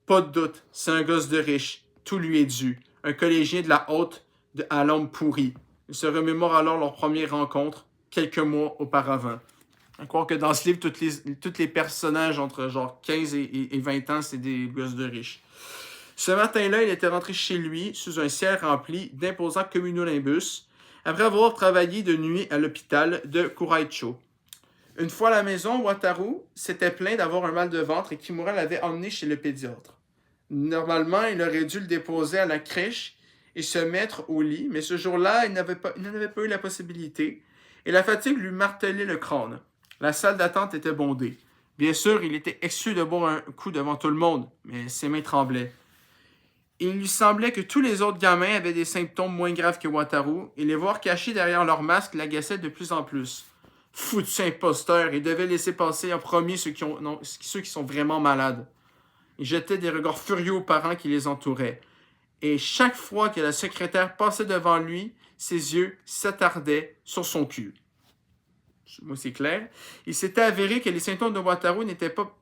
Pas de doute, c'est un gosse de riche. Tout lui est dû. Un collégien de la haute à l'homme pourri. Il se remémore alors leur première rencontre, quelques mois auparavant. À croire que dans ce livre, tous les personnages entre genre 15 et 20 ans, c'est des gosses de riches. Ce matin-là, il était rentré chez lui sous un ciel rempli d'imposants cumulonimbus, après avoir travaillé de nuit à l'hôpital de Kuraicho. Une fois à la maison, Wataru s'était plaint d'avoir un mal de ventre et Kimura l'avait emmené chez le pédiatre. Normalement, il aurait dû le déposer à la crèche et se mettre au lit, mais ce jour-là, il n'en avait pas eu la possibilité, et la fatigue lui martelait le crâne. La salle d'attente était bondée. Bien sûr, il était exclu de boire un coup devant tout le monde, mais ses mains tremblaient. Il lui semblait que tous les autres gamins avaient des symptômes moins graves que Wataru, et les voir cachés derrière leur masque l'agaçait de plus en plus. Foutu imposteur, il devait laisser passer en premier ceux qui sont vraiment malades. Il jetait des regards furieux aux parents qui les entouraient. Et chaque fois que la secrétaire passait devant lui, ses yeux s'attardaient sur son cul. Moi, c'est clair. Il s'était avéré que les symptômes de Wataru n'étaient pas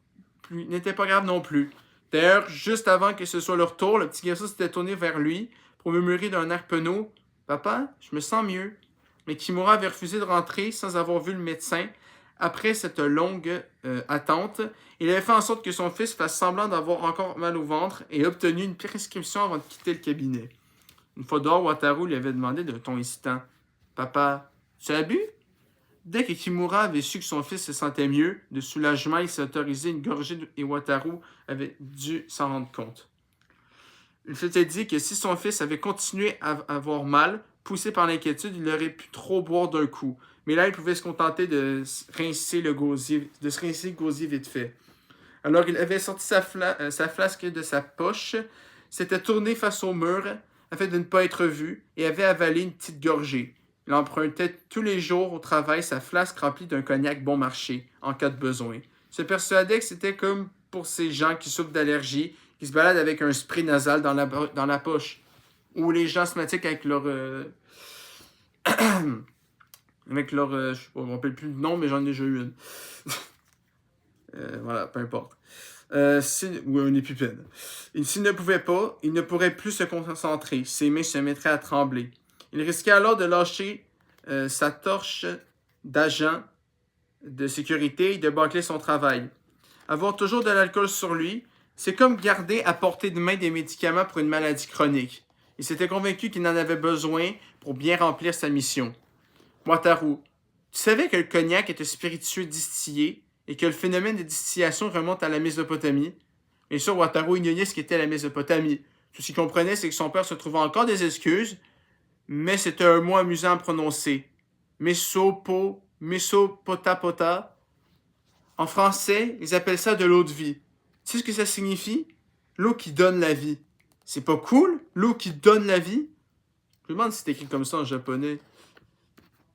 graves non plus. D'ailleurs, juste avant que ce soit leur tour, le petit garçon s'était tourné vers lui pour murmurer d'un air penaud « Papa, je me sens mieux. » Mais Kimura avait refusé de rentrer sans avoir vu le médecin. Après cette longue attente, il avait fait en sorte que son fils fasse semblant d'avoir encore mal au ventre et obtenu une prescription avant de quitter le cabinet. Une fois dehors, Wataru lui avait demandé d'un ton hésitant « Papa, tu as bu ?» Dès que Kimura avait su que son fils se sentait mieux, de soulagement, il s'est autorisé une gorgée et Wataru avait dû s'en rendre compte. Il s'était dit que si son fils avait continué à avoir mal, poussé par l'inquiétude, il aurait pu trop boire d'un coup. Mais là, il pouvait se contenter de se rincer le gosier vite fait. Alors, il avait sorti sa flasque de sa poche, s'était tourné face au mur afin de ne pas être vu et avait avalé une petite gorgée. Il empruntait tous les jours au travail sa flasque remplie d'un cognac bon marché, en cas de besoin. Il se persuadait que c'était comme pour ces gens qui souffrent d'allergie, qui se baladent avec un spray nasal dans la poche. Ou les gens asthmatiques avec leur... je sais pas, je me rappelle plus le nom, mais j'en ai déjà eu une. Voilà, peu importe. Ou un épipène. S'il ne pouvait pas, il ne pourrait plus se concentrer. Ses mains se mettraient à trembler. Il risquait alors de lâcher sa torche d'agent de sécurité et de bâcler son travail. Avoir toujours de l'alcool sur lui, c'est comme garder à portée de main des médicaments pour une maladie chronique. Il s'était convaincu qu'il en avait besoin pour bien remplir sa mission. Wataru, tu savais que le cognac est un spiritueux distillé et que le phénomène de distillation remonte à la Mésopotamie? Bien sûr, Wataru ignorait ce qu'était la Mésopotamie. Tout ce qu'il comprenait, c'est que son père se trouvait encore des excuses, mais c'était un mot amusant à prononcer. Mesopotapota. En français, ils appellent ça de l'eau de vie. Tu sais ce que ça signifie? L'eau qui donne la vie. C'est pas cool? L'eau qui donne la vie? Je me demande si c'est écrit comme ça en japonais.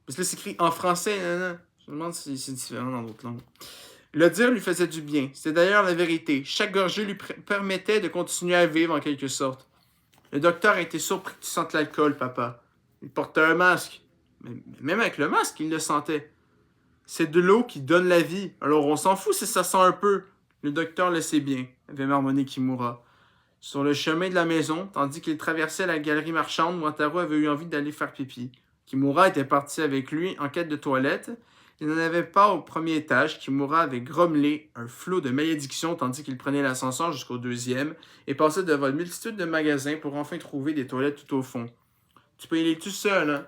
Parce que c'est écrit en français, non. Je me demande si c'est différent dans d'autres langues. Le dire lui faisait du bien. C'était d'ailleurs la vérité. Chaque gorgée lui permettait de continuer à vivre en quelque sorte. Le docteur était surpris que tu sentes l'alcool, papa. Il portait un masque. Mais même avec le masque, il le sentait. C'est de l'eau qui donne la vie. Alors on s'en fout si ça sent un peu. Le docteur le sait bien, avait marmonné Kimura. Sur le chemin de la maison, tandis qu'il traversait la galerie marchande, Wataru avait eu envie d'aller faire pipi. Kimura était parti avec lui en quête de toilette. Il n'en avait pas au premier étage. Kimura avait grommelé un flot de malédictions tandis qu'il prenait l'ascenseur jusqu'au deuxième et passait devant une multitude de magasins pour enfin trouver des toilettes tout au fond. Tu peux y aller tout seul, hein?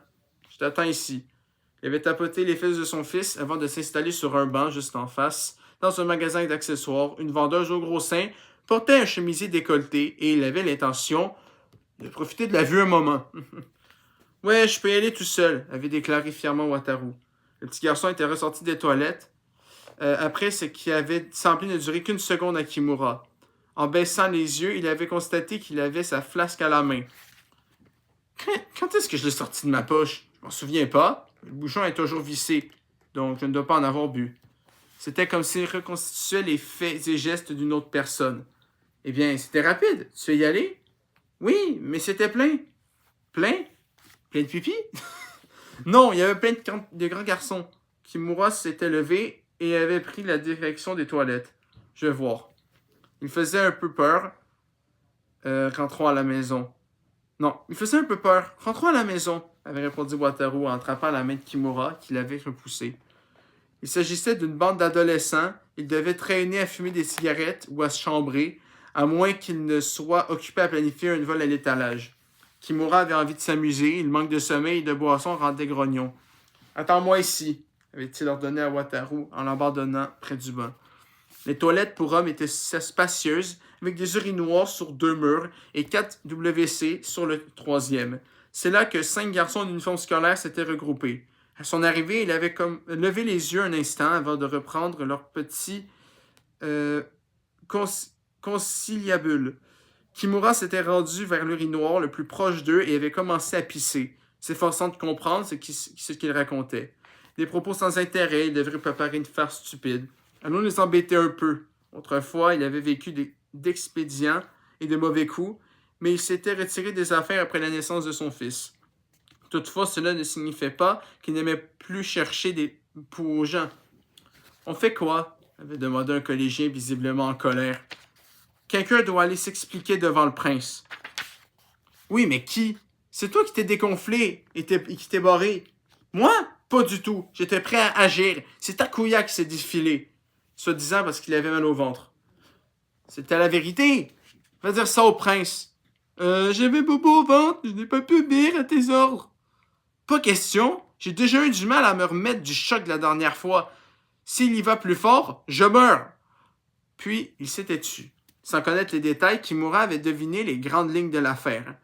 Je t'attends ici. Il avait tapoté les fesses de son fils avant de s'installer sur un banc juste en face. Dans un magasin d'accessoires, une vendeuse au gros sein portait un chemisier décolleté et il avait l'intention de profiter de la vue un moment. Ouais, je peux y aller tout seul, avait déclaré fièrement Wataru. Le petit garçon était ressorti des toilettes après ce qui avait semblé ne durer qu'une seconde à Kimura. En baissant les yeux, il avait constaté qu'il avait sa flasque à la main. Quand est-ce que je l'ai sorti de ma poche? Je m'en souviens pas. Le bouchon est toujours vissé, donc je ne dois pas en avoir bu. C'était comme s'il reconstituait les faits et gestes d'une autre personne. Eh bien, c'était rapide. Tu veux y aller? Oui, mais c'était plein. Plein? Plein de pipi? Non, il y avait plein de grands garçons. Kimura s'était levé et avait pris la direction des toilettes. Je vais voir. Il faisait un peu peur. Rentrons à la maison. Non, il faisait un peu peur. Rentrons à la maison, avait répondu Wataru en attrapant la main de Kimura qui l'avait repoussé. Il s'agissait d'une bande d'adolescents. Ils devaient traîner à fumer des cigarettes ou à se chambrer à moins qu'il ne soit occupé à planifier un vol à l'étalage. Kimura avait envie de s'amuser, le manque de sommeil et de boisson rendait grognon. « Attends-moi ici », avait-il ordonné à Wataru en l'abandonnant près du banc. Les toilettes pour hommes étaient spacieuses, avec des urinoirs sur 2 murs et 4 WC sur le 3e. C'est là que 5 garçons en uniforme scolaire s'étaient regroupés. À son arrivée, il avait levé les yeux un instant avant de reprendre leur petit conciliabule. Kimura s'était rendu vers l'urinoir le plus proche d'eux et avait commencé à pisser, s'efforçant de comprendre ce qu'il racontait. Des propos sans intérêt, il devrait préparer une farce stupide. Allons les embêter un peu. Autrefois, il avait vécu d'expédients et de mauvais coups, mais il s'était retiré des affaires après la naissance de son fils. Toutefois, cela ne signifiait pas qu'il n'aimait plus chercher des poux aux gens. « On fait quoi ?» avait demandé un collégien visiblement en colère. « Quelqu'un doit aller s'expliquer devant le prince. »« Oui, mais qui? C'est toi qui t'es dégonflé et qui t'es barré. »« Moi? Pas du tout. J'étais prêt à agir. C'est Takuya qui s'est défilé. » Soi-disant parce qu'il avait mal au ventre. « C'était la vérité. Va dire ça au prince. »« J'avais bobo au ventre. Je n'ai pas pu obéir à tes ordres. » « Pas question. J'ai déjà eu du mal à me remettre du choc de la dernière fois. S'il y va plus fort, je meurs. » Puis, il s'était tu. Sans connaître les détails, Kimura avait deviné les grandes lignes de l'affaire.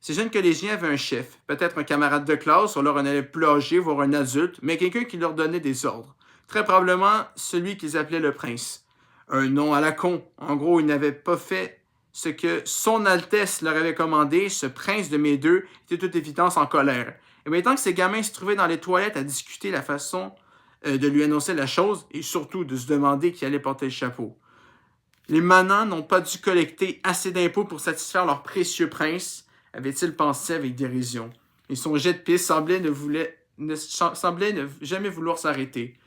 Ces jeunes collégiens avaient un chef, peut-être un camarade de classe, ou alors un élève plus âgé, voire un adulte, mais quelqu'un qui leur donnait des ordres. Très probablement celui qu'ils appelaient le prince. Un nom à la con. En gros, il n'avait pas fait ce que son Altesse leur avait commandé. Ce prince de mes deux était toute évidence en colère. Et maintenant que ces gamins se trouvaient dans les toilettes à discuter la façon de lui annoncer la chose, et surtout de se demander qui allait porter le chapeau. Les manants n'ont pas dû collecter assez d'impôts pour satisfaire leur précieux prince, avait-il pensé avec dérision. Et son jet de piste semblait ne jamais vouloir s'arrêter.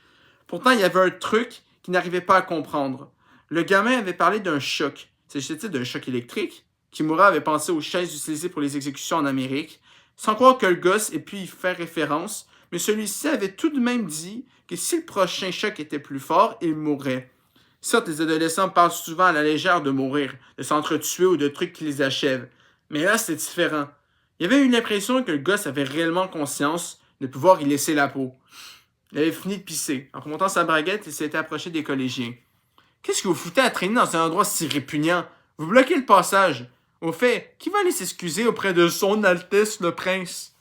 Pourtant, il y avait un truc qu'il n'arrivait pas à comprendre. Le gamin avait parlé d'un choc. S'agissait-il d'un choc électrique? Kimura avait pensé aux chaises utilisées pour les exécutions en Amérique, sans croire que le gosse ait pu y faire référence, mais celui-ci avait tout de même dit que si le prochain choc était plus fort, il mourrait. Certes, les adolescents parlent souvent à la légère de mourir, de s'entretuer ou de trucs qui les achèvent. Mais là, c'était différent. Il avait eu l'impression que le gosse avait réellement conscience de pouvoir y laisser la peau. Il avait fini de pisser. En remontant sa braguette, il s'était approché des collégiens. « Qu'est-ce que vous foutez à traîner dans un endroit si répugnant? Vous bloquez le passage. Au fait, qui va aller s'excuser auprès de son Altesse le Prince? »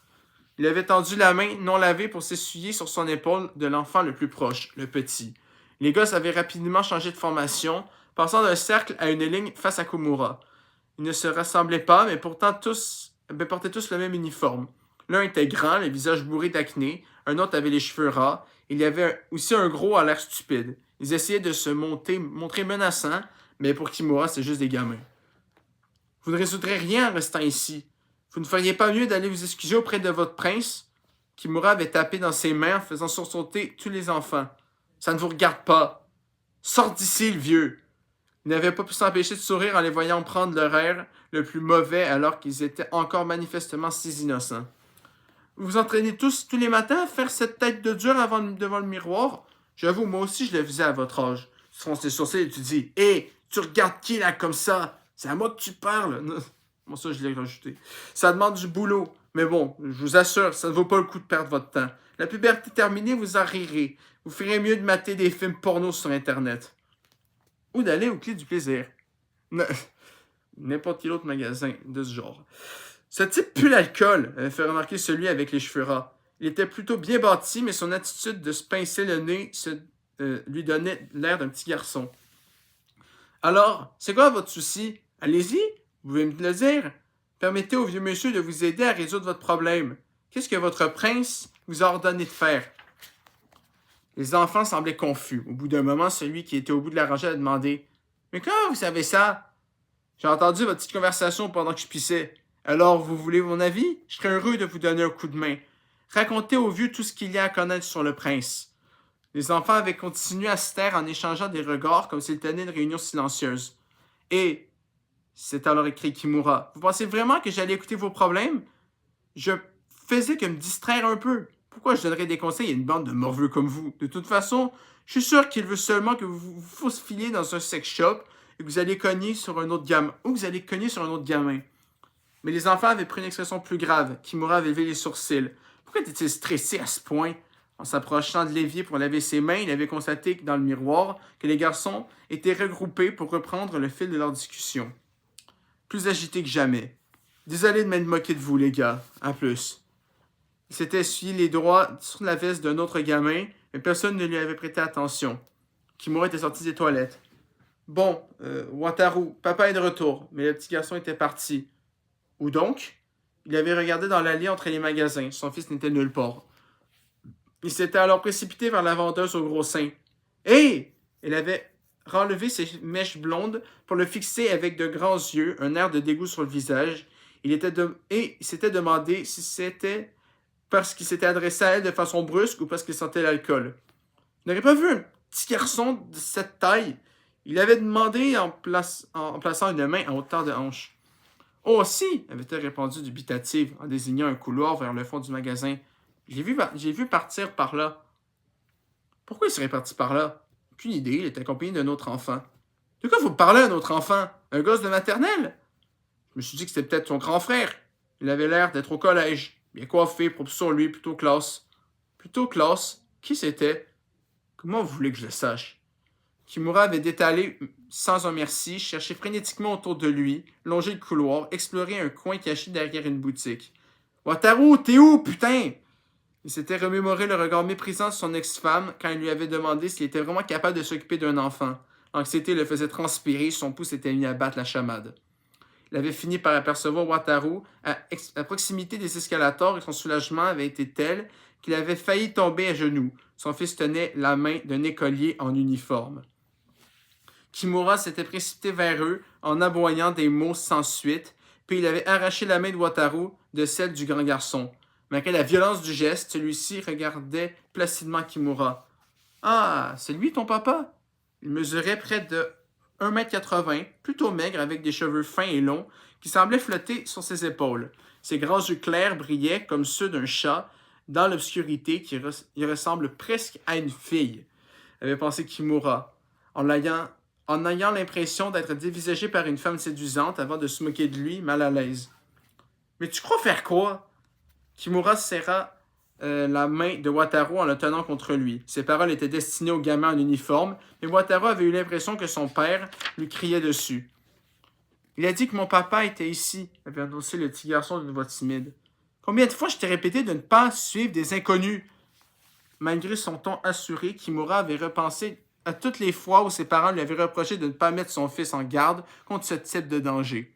Il avait tendu la main non lavée pour s'essuyer sur son épaule de l'enfant le plus proche, le petit. Les gosses avaient rapidement changé de formation, passant d'un cercle à une ligne face à Komura. Ils ne se rassemblaient pas, mais pourtant portaient tous le même uniforme. L'un était grand, le visage bourré d'acné, un autre avait les cheveux ras, il y avait aussi un gros à l'air stupide. Ils essayaient de se montrer menaçants, mais pour Kimura, c'est juste des gamins. « Vous ne résoudrez rien en restant ici. Vous ne feriez pas mieux d'aller vous excuser auprès de votre prince? » Kimura avait tapé dans ses mains en faisant sursauter tous les enfants. « Ça ne vous regarde pas. Sors d'ici, le vieux. » Il n'avait pas pu s'empêcher de sourire en les voyant prendre leur air le plus mauvais alors qu'ils étaient encore manifestement si innocents. « Vous vous entraînez tous les matins à faire cette tête de dur devant le miroir? J'avoue, moi aussi je le faisais à votre âge. » Tu fronces les sourcils et tu dis « Hé, tu regardes qui là comme ça? C'est à moi que tu parles. » Moi ça je l'ai rajouté. « Ça demande du boulot. Mais bon, je vous assure, ça ne vaut pas le coup de perdre votre temps. La puberté terminée, vous en rirez. Vous ferez mieux de mater des films porno sur Internet. » Ou d'aller au Clé du plaisir. N'importe quel autre magasin de ce genre. Ce type pue l'alcool, avait fait remarquer celui avec les cheveux ras. Il était plutôt bien bâti, mais son attitude de se pincer le nez lui donnait l'air d'un petit garçon. « Alors, c'est quoi votre souci? Allez-y, vous pouvez me le dire. Permettez au vieux monsieur de vous aider à résoudre votre problème. Qu'est-ce que votre prince vous a ordonné de faire? » Les enfants semblaient confus. Au bout d'un moment, celui qui était au bout de la rangée a demandé « Mais comment vous savez ça? J'ai entendu votre petite conversation pendant que je pissais. Alors, vous voulez mon avis? Je serais heureux de vous donner un coup de main. Racontez au vieux tout ce qu'il y a à connaître sur le prince. » Les enfants avaient continué à se taire en échangeant des regards comme s'ils tenaient une réunion silencieuse. « Et, c'est alors écrit Kimura, vous pensez vraiment que j'allais écouter vos problèmes? Je faisais que me distraire un peu. Pourquoi je donnerais des conseils à une bande de morveux comme vous? De toute façon, je suis sûr qu'il veut seulement que vous vous fausfiliez dans un sex shop que vous allez cogner sur un autre gamin. Ou vous allez cogner sur un autre gamin. Mais les enfants avaient pris une expression plus grave. Kimura avait levé les sourcils. Pourquoi était-il stressé à ce point? En s'approchant de l'évier pour laver ses mains, il avait constaté dans le miroir que les garçons étaient regroupés pour reprendre le fil de leur discussion. Plus agité que jamais. Désolé de m'être moqué de vous, les gars. À plus. Il s'était essuyé les doigts sur la veste d'un autre gamin, mais personne ne lui avait prêté attention. Kimura était sorti des toilettes. Bon, Wataru, papa est de retour, mais le petit garçon était parti. Où donc? Il avait regardé dans l'allée entre les magasins. Son fils n'était nulle part. Il s'était alors précipité vers la vendeuse au gros sein. Hé! Elle avait renlevé ses mèches blondes pour le fixer avec de grands yeux, un air de dégoût sur le visage. Il s'était demandé si c'était parce qu'il s'était adressé à elle de façon brusque ou parce qu'il sentait l'alcool. Il n'aurait pas vu un petit garçon de cette taille. Il avait demandé en plaçant une main en hauteur de hanche. Oh, si, avait-elle répondu dubitative en désignant un couloir vers le fond du magasin. J'ai vu partir par là. Pourquoi il serait parti par là? Aucune idée, il était accompagné d'un autre enfant. De quoi vous parlez, un autre enfant? Un gosse de maternelle? Je me suis dit que c'était peut-être son grand frère. Il avait l'air d'être au collège. Bien coiffé, propre sur lui, plutôt classe. Plutôt classe? Qui c'était? Comment vous voulez que je le sache? Kimura avait détalé sans un merci, cherché frénétiquement autour de lui, longé le couloir, exploré un coin caché derrière une boutique. Wataru, t'es où, putain? Il s'était remémoré le regard méprisant de son ex-femme quand il lui avait demandé s'il était vraiment capable de s'occuper d'un enfant. L'anxiété le faisait transpirer, son pouce s'était mis à battre la chamade. Il avait fini par apercevoir Wataru à proximité des escalators et son soulagement avait été tel qu'il avait failli tomber à genoux. Son fils tenait la main d'un écolier en uniforme. Kimura s'était précipité vers eux en aboyant des mots sans suite, puis il avait arraché la main de Wataru de celle du grand garçon. Malgré la violence du geste, celui-ci regardait placidement Kimura. Ah, c'est lui ton papa? Il mesurait près de 1,80 m, plutôt maigre avec des cheveux fins et longs qui semblaient flotter sur ses épaules. Ses grands yeux clairs brillaient comme ceux d'un chat dans l'obscurité qui ressemble presque à une fille, avait pensé Kimura, en ayant l'impression d'être dévisagé par une femme séduisante avant de se moquer de lui, mal à l'aise. Mais tu crois faire quoi? Kimura serra la main de Wataru en le tenant contre lui. Ses paroles étaient destinées au gamin en uniforme, mais Wataru avait eu l'impression que son père lui criait dessus. Il a dit que mon papa était ici, avait annoncé le petit garçon d'une voix timide. Combien de fois je t'ai répété de ne pas suivre des inconnus? Malgré son ton assuré, Kimura avait repensé à toutes les fois où ses parents lui avaient reproché de ne pas mettre son fils en garde contre ce type de danger.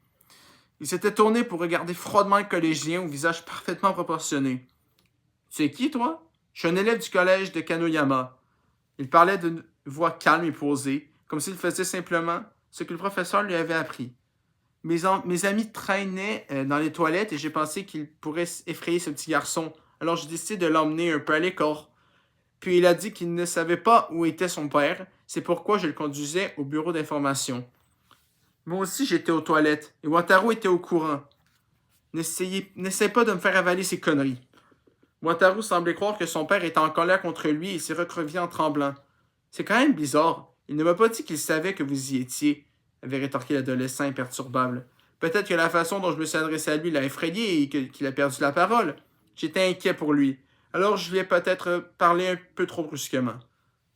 Il s'était tourné pour regarder froidement le collégien au visage parfaitement proportionné. « Tu es qui, toi? Je suis un élève du collège de Kanoyama. » Il parlait d'une voix calme et posée, comme s'il faisait simplement ce que le professeur lui avait appris. Mes amis traînaient dans les toilettes et j'ai pensé qu'il pourrait effrayer ce petit garçon. Alors j'ai décidé de l'emmener un peu à l'écart. Puis il a dit qu'il ne savait pas où était son père. C'est pourquoi je le conduisais au bureau d'information. Moi aussi, j'étais aux toilettes, et Wataru était au courant. N'essaie pas de me faire avaler ces conneries. Wataru semblait croire que son père était en colère contre lui et s'est recroquevillé en tremblant. C'est quand même bizarre. Il ne m'a pas dit qu'il savait que vous y étiez, avait rétorqué l'adolescent imperturbable. Peut-être que la façon dont je me suis adressé à lui l'a effrayé et qu'il a perdu la parole. J'étais inquiet pour lui. Alors je lui ai peut-être parlé un peu trop brusquement.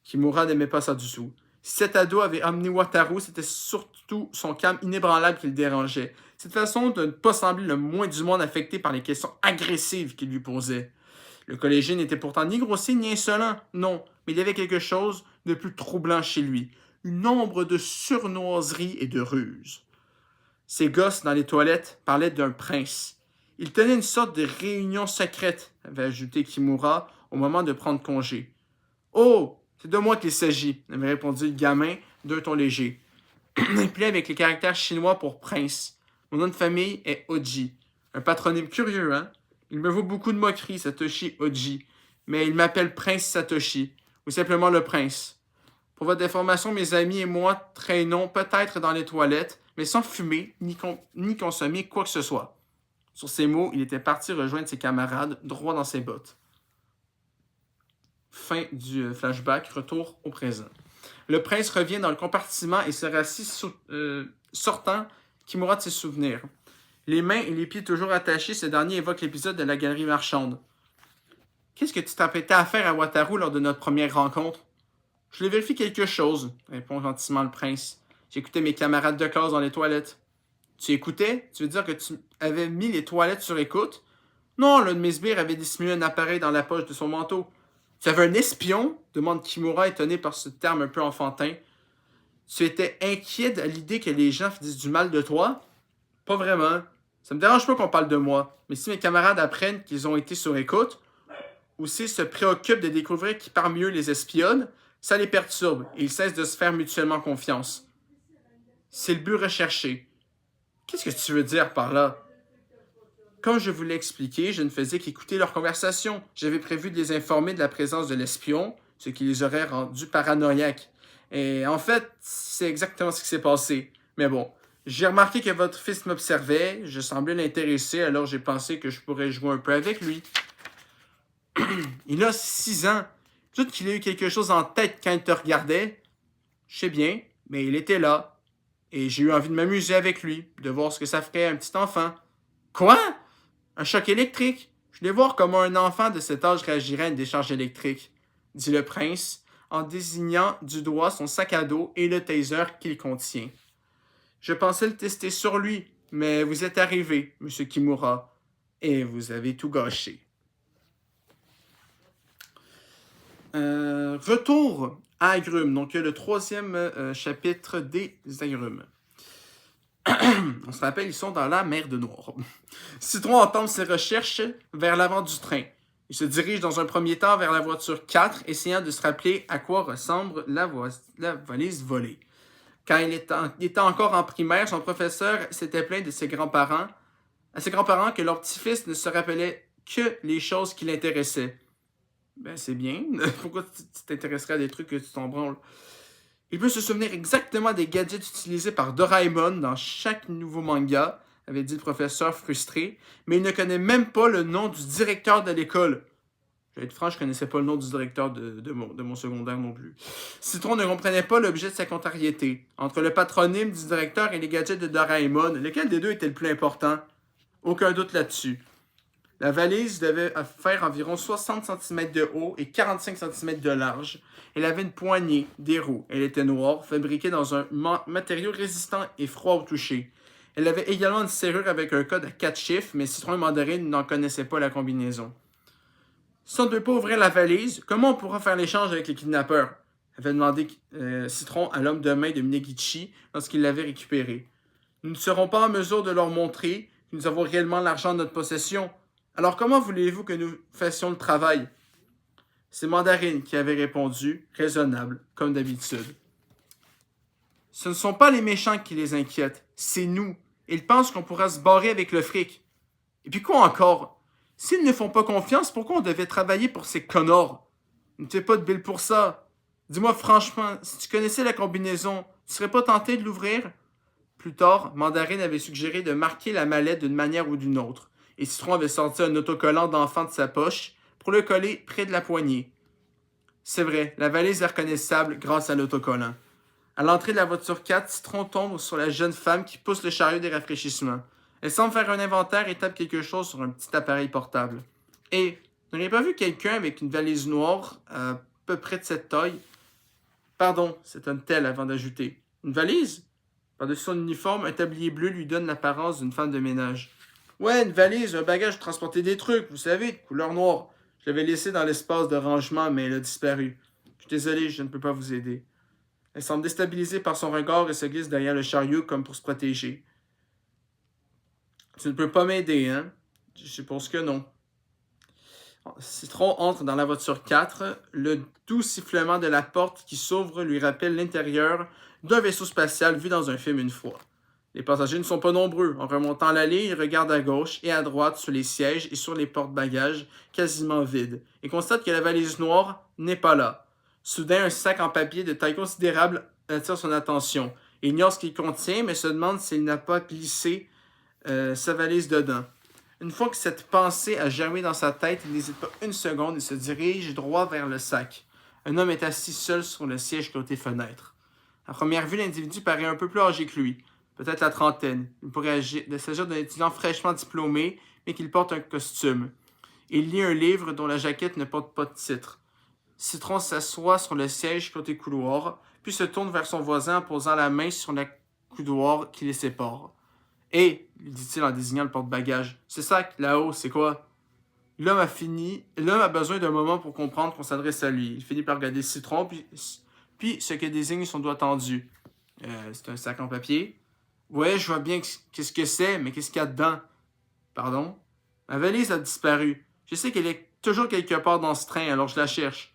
Kimura n'aimait pas ça du tout. Si cet ado avait amené Wataru, c'était surtout son calme inébranlable qui le dérangeait. Cette façon de ne pas sembler le moins du monde affecté par les questions agressives qu'il lui posait. Le collégien n'était pourtant ni grossier ni insolent, non, mais il y avait quelque chose de plus troublant chez lui. Une ombre de surnoiserie et de ruse. Ces gosses dans les toilettes parlaient d'un prince. Il tenait une sorte de réunion secrète, avait ajouté Kimura au moment de prendre congé. Oh, c'est de moi qu'il s'agit, avait répondu le gamin d'un ton léger. Appelé avec les caractères chinois pour prince. Mon nom de famille est Oji. Un patronyme curieux, hein? Il me vaut beaucoup de moqueries, Satoshi Oji. Mais il m'appelle Prince Satoshi, ou simplement le prince. Pour votre information, mes amis et moi traînons peut-être dans les toilettes, mais sans fumer ni consommer quoi que ce soit. Sur ces mots, il était parti rejoindre ses camarades, droit dans ses bottes. Fin du flashback, retour au présent. Le prince revient dans le compartiment et se rassit sortant Kimura de ses souvenirs. Les mains et les pieds toujours attachés, ce dernier évoque l'épisode de la galerie marchande. Qu'est-ce que tu t'apprêtais à faire à Wataru lors de notre première rencontre? Je lui vérifie quelque chose, répond gentiment le prince. J'écoutais mes camarades de classe dans les toilettes. Tu écoutais? Tu veux dire que tu avais mis les toilettes sur écoute? Non, l'un de mes sbires avait dissimulé un appareil dans la poche de son manteau. Tu avais un espion? Demande Kimura, étonné par ce terme un peu enfantin. Tu étais inquiet à l'idée que les gens disent du mal de toi? Pas vraiment. Ça me dérange pas qu'on parle de moi, mais si mes camarades apprennent qu'ils ont été sur écoute, ou s'ils se préoccupent de découvrir qui parmi eux les espionne, ça les perturbe et ils cessent de se faire mutuellement confiance. C'est le but recherché. Qu'est-ce que tu veux dire par là? Comme je vous l'ai expliqué, je ne faisais qu'écouter leur conversation. J'avais prévu de les informer de la présence de l'espion, ce qui les aurait rendus paranoïaques. Et en fait, c'est exactement ce qui s'est passé. Mais bon, j'ai remarqué que votre fils m'observait, je semblais l'intéresser, alors j'ai pensé que je pourrais jouer un peu avec lui. Il a 6 ans. Peut-être qu'il a eu quelque chose en tête quand il te regardait. Je sais bien, mais il était là. Et j'ai eu envie de m'amuser avec lui, de voir ce que ça ferait un petit enfant. Quoi? Un choc électrique? Je voulais voir comment un enfant de cet âge réagirait à une décharge électrique, dit le prince, en désignant du doigt son sac à dos et le taser qu'il contient. Je pensais le tester sur lui, mais vous êtes arrivé, monsieur Kimura, et vous avez tout gâché. Retour à Agrumes, donc le troisième chapitre des Agrumes. On se rappelle, ils sont dans la mer de Noir. Citron entame ses recherches vers l'avant du train. Il se dirige dans un premier temps vers la voiture 4, essayant de se rappeler à quoi ressemble la valise volée. Quand il était encore en primaire, son professeur s'était plaint de ses grands-parents, à ses grands-parents que leur petit-fils ne se rappelait que les choses qui l'intéressaient. Ben, c'est bien. Pourquoi tu t'intéresserais à des trucs que tu t'en branles? Il peut se souvenir exactement des gadgets utilisés par Doraemon dans chaque nouveau manga, avait dit le professeur frustré, mais il ne connaît même pas le nom du directeur de l'école. Je vais être franc, je ne connaissais pas le nom du directeur de mon secondaire non plus. Citron ne comprenait pas l'objet de sa contrariété. Entre le patronyme du directeur et les gadgets de Doraemon, lequel des deux était le plus important? Aucun doute là-dessus. La valise devait faire environ 60 cm de haut et 45 cm de large. Elle avait une poignée, des roues. Elle était noire, fabriquée dans un matériau résistant et froid au toucher. Elle avait également une serrure avec un code à 4 chiffres, mais Citron et Mandarine n'en connaissaient pas la combinaison. Si on ne peut pas ouvrir la valise, comment on pourra faire l'échange avec les kidnappeurs? Avait demandé Citron à l'homme de main de Minegichi lorsqu'il l'avait récupéré. Nous ne serons pas en mesure de leur montrer que nous avons réellement l'argent en notre possession. Alors comment voulez-vous que nous fassions le travail? C'est Mandarine qui avait répondu, raisonnable, comme d'habitude. Ce ne sont pas les méchants qui les inquiètent, c'est nous. Ils pensent qu'on pourra se barrer avec le fric. Et puis quoi encore? S'ils ne font pas confiance, pourquoi on devait travailler pour ces connards? Ne fais pas de bill pour ça. Dis-moi franchement, si tu connaissais la combinaison, tu serais pas tenté de l'ouvrir? Plus tard, Mandarine avait suggéré de marquer la mallette d'une manière ou d'une autre, et Citron avait sorti un autocollant d'enfant de sa poche pour le coller près de la poignée. C'est vrai, la valise est reconnaissable grâce à l'autocollant. À l'entrée de la voiture 4, Citron tombe sur la jeune femme qui pousse le chariot des rafraîchissements. Elle semble faire un inventaire et tape quelque chose sur un petit appareil portable. Et, vous n'avez pas vu quelqu'un avec une valise noire à peu près de cette taille? Pardon, c'est un tel avant d'ajouter. Une valise? Par-dessus son uniforme, un tablier bleu lui donne l'apparence d'une femme de ménage. Ouais, une valise, un bagage pour transporter des trucs, vous savez, de couleur noire. Je l'avais laissé dans l'espace de rangement, mais elle a disparu. Je suis désolé, je ne peux pas vous aider. Elle semble déstabilisée par son regard et se glisse derrière le chariot comme pour se protéger. Tu ne peux pas m'aider, hein? Je suppose que non. Citron entre dans la voiture 4. Le doux sifflement de la porte qui s'ouvre lui rappelle l'intérieur d'un vaisseau spatial vu dans un film une fois. Les passagers ne sont pas nombreux. En remontant l'allée, ils regardent à gauche et à droite sur les sièges et sur les porte-bagages quasiment vides et constatent que la valise noire n'est pas là. Soudain, un sac en papier de taille considérable attire son attention. Il ignore ce qu'il contient, mais se demande s'il n'a pas glissé sa valise dedans. Une fois que cette pensée a germé dans sa tête, il n'hésite pas une seconde et se dirige droit vers le sac. Un homme est assis seul sur le siège côté fenêtre. À première vue, l'individu paraît un peu plus âgé que lui, peut-être la trentaine. Il pourrait s'agir d'un étudiant fraîchement diplômé, mais qu'il porte un costume. Il lit un livre dont la jaquette ne porte pas de titre. Citron s'assoit sur le siège côté couloir, puis se tourne vers son voisin en posant la main sur le couloir qui les sépare. « Hé, lui dit-il en désignant le porte-bagages, c'est ça, là-haut, c'est quoi? » L'homme a besoin d'un moment pour comprendre qu'on s'adresse à lui. Il finit par regarder Citron, puis ce que désigne son doigt tendu. C'est un sac en papier. Ouais, je vois bien qu'est-ce que c'est, mais qu'est-ce qu'il y a dedans? Pardon? Ma valise a disparu. Je sais qu'elle est toujours quelque part dans ce train, alors je la cherche.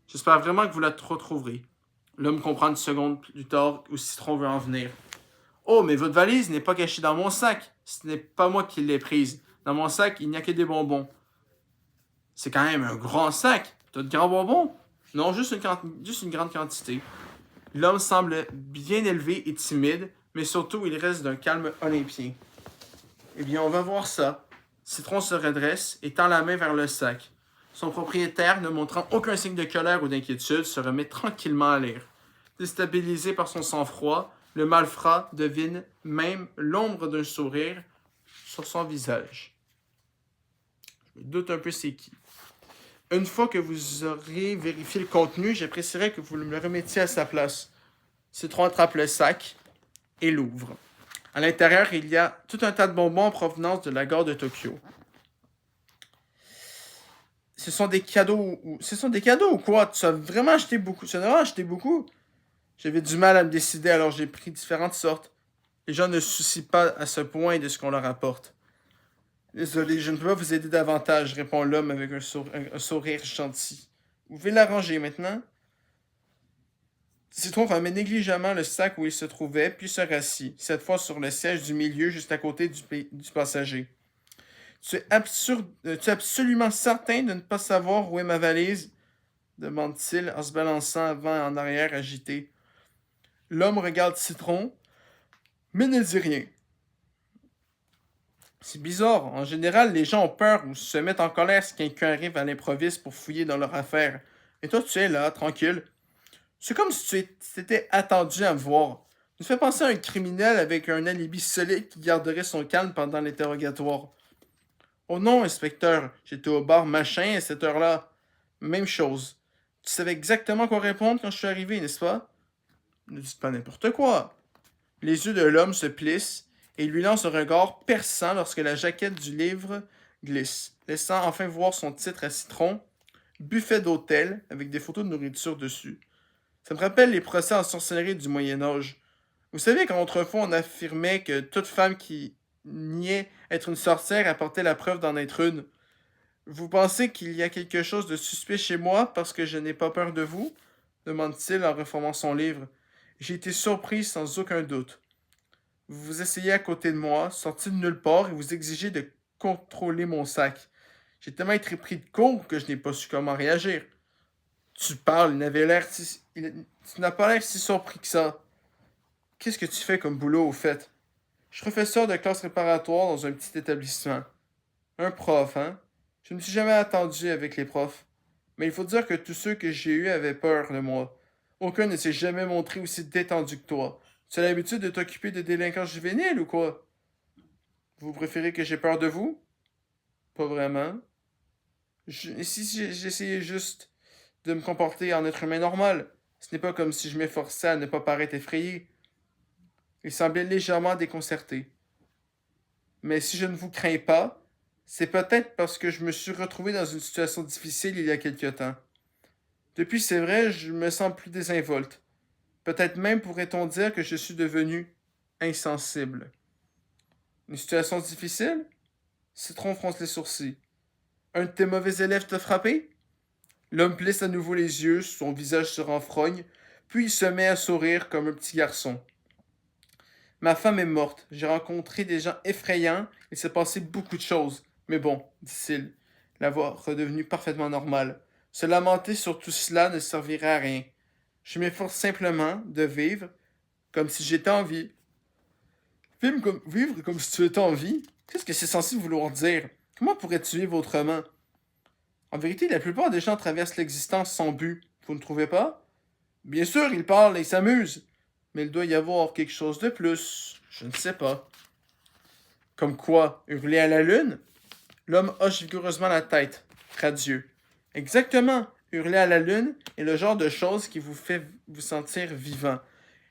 J'espère vraiment que vous la retrouverez. L'homme comprend une seconde plus tard où Citron veut en venir. Oh, mais votre valise n'est pas cachée dans mon sac. Ce n'est pas moi qui l'ai prise. Dans mon sac, il n'y a que des bonbons. C'est quand même un grand sac. T'as de grands bonbons? Non, juste une grande quantité. L'homme semble bien élevé et timide, mais surtout il reste d'un calme olympien. Eh bien, on va voir ça. Citron se redresse et tend la main vers le sac. Son propriétaire, ne montrant aucun signe de colère ou d'inquiétude, se remet tranquillement à lire. Déstabilisé par son sang-froid, le malfrat devine même l'ombre d'un sourire sur son visage. Je me doute un peu c'est qui. Une fois que vous aurez vérifié le contenu, j'apprécierais que vous me remettiez à sa place. Citron attrape le sac et l'ouvre. À l'intérieur, il y a tout un tas de bonbons en provenance de la gare de Tokyo. Ce sont des cadeaux ou quoi? Tu as vraiment acheté beaucoup? Tu as vraiment acheté beaucoup? J'avais du mal à me décider, alors j'ai pris différentes sortes. Les gens ne se soucient pas à ce point de ce qu'on leur apporte. Désolé, je ne peux pas vous aider davantage, répond l'homme avec un sourire gentil. Vous pouvez l'arranger maintenant? Citron remet négligemment le sac où il se trouvait, puis se rassit, cette fois sur le siège du milieu, juste à côté du passager. Tu es absolument certain de ne pas savoir où est ma valise? Demande-t-il en se balançant avant et en arrière agité. L'homme regarde Citron, mais ne dit rien. C'est bizarre. En général, les gens ont peur ou se mettent en colère si quelqu'un arrive à l'improviste pour fouiller dans leur affaire. Et toi, tu es là, tranquille. C'est comme si tu étais attendu à me voir. Tu me fais penser à un criminel avec un alibi solide qui garderait son calme pendant l'interrogatoire. Oh non, inspecteur, j'étais au bar machin à cette heure-là. Même chose. Tu savais exactement quoi répondre quand je suis arrivé, n'est-ce pas? Ne dites pas n'importe quoi. Les yeux de l'homme se plissent et il lui lance un regard perçant lorsque la jaquette du livre glisse, laissant enfin voir son titre à Citron, buffet d'hôtel avec des photos de nourriture dessus. Ça me rappelle les procès en sorcellerie du Moyen Âge. Vous savez quand autrefois on affirmait que toute femme qui niait être une sorcière apportait la preuve d'en être une. Vous pensez qu'il y a quelque chose de suspect chez moi parce que je n'ai pas peur de vous? Demande-t-il en reformant son livre. J'ai été surpris sans aucun doute. Vous vous asseyez à côté de moi, sorti de nulle part, et vous exigez de contrôler mon sac. J'ai tellement été pris de court que je n'ai pas su comment réagir. Tu parles, tu n'as pas l'air si surpris que ça. Qu'est-ce que tu fais comme boulot au fait? Je suis professeur de classe préparatoire dans un petit établissement. Un prof, hein? Je ne me suis jamais attendu avec les profs. Mais il faut dire que tous ceux que j'ai eus avaient peur de moi. Aucun ne s'est jamais montré aussi détendu que toi. Tu as l'habitude de t'occuper de délinquants juvéniles ou quoi? Vous préférez que j'ai peur de vous? Pas vraiment. Si j'essayais juste de me comporter en être humain normal, ce n'est pas comme si je m'efforçais à ne pas paraître effrayé. Il semblait légèrement déconcerté. Mais si je ne vous crains pas, c'est peut-être parce que je me suis retrouvé dans une situation difficile il y a quelque temps. Depuis, c'est vrai, je me sens plus désinvolte. Peut-être même pourrait-on dire que je suis devenu insensible. Une situation difficile? Citron fronce les sourcils. Un de tes mauvais élèves t'a frappé? L'homme plisse à nouveau les yeux, son visage se renfrogne, puis il se met à sourire comme un petit garçon. Ma femme est morte, j'ai rencontré des gens effrayants, il s'est passé beaucoup de choses. Mais bon, dit-il, la voix redevenue parfaitement normale. Se lamenter sur tout cela ne servirait à rien. Je m'efforce simplement de vivre comme si j'étais en vie. Vivre comme si tu étais en vie? Qu'est-ce que c'est censé vouloir dire? Comment pourrais-tu vivre autrement? En vérité, la plupart des gens traversent l'existence sans but. Vous ne trouvez pas? Bien sûr, il parle et s'amuse. Mais il doit y avoir quelque chose de plus. Je ne sais pas. Comme quoi? Hurler à la lune? L'homme hoche vigoureusement la tête. Radieux. Exactement. Hurler à la lune est le genre de chose qui vous fait vous sentir vivant.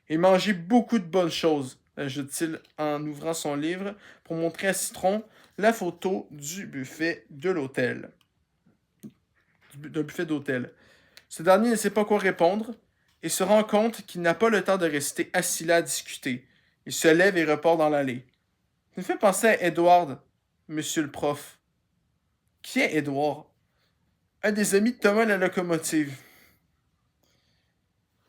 Et manger beaucoup de bonnes choses, ajoute-t-il en ouvrant son livre pour montrer à Citron la photo du buffet de l'hôtel. D'un buffet d'hôtel. Ce dernier ne sait pas quoi répondre et se rend compte qu'il n'a pas le temps de rester assis là à discuter. Il se lève et repart dans l'allée. Ça me fait penser à Edward, monsieur le prof. Qui est Edward? Un des amis de Thomas la locomotive.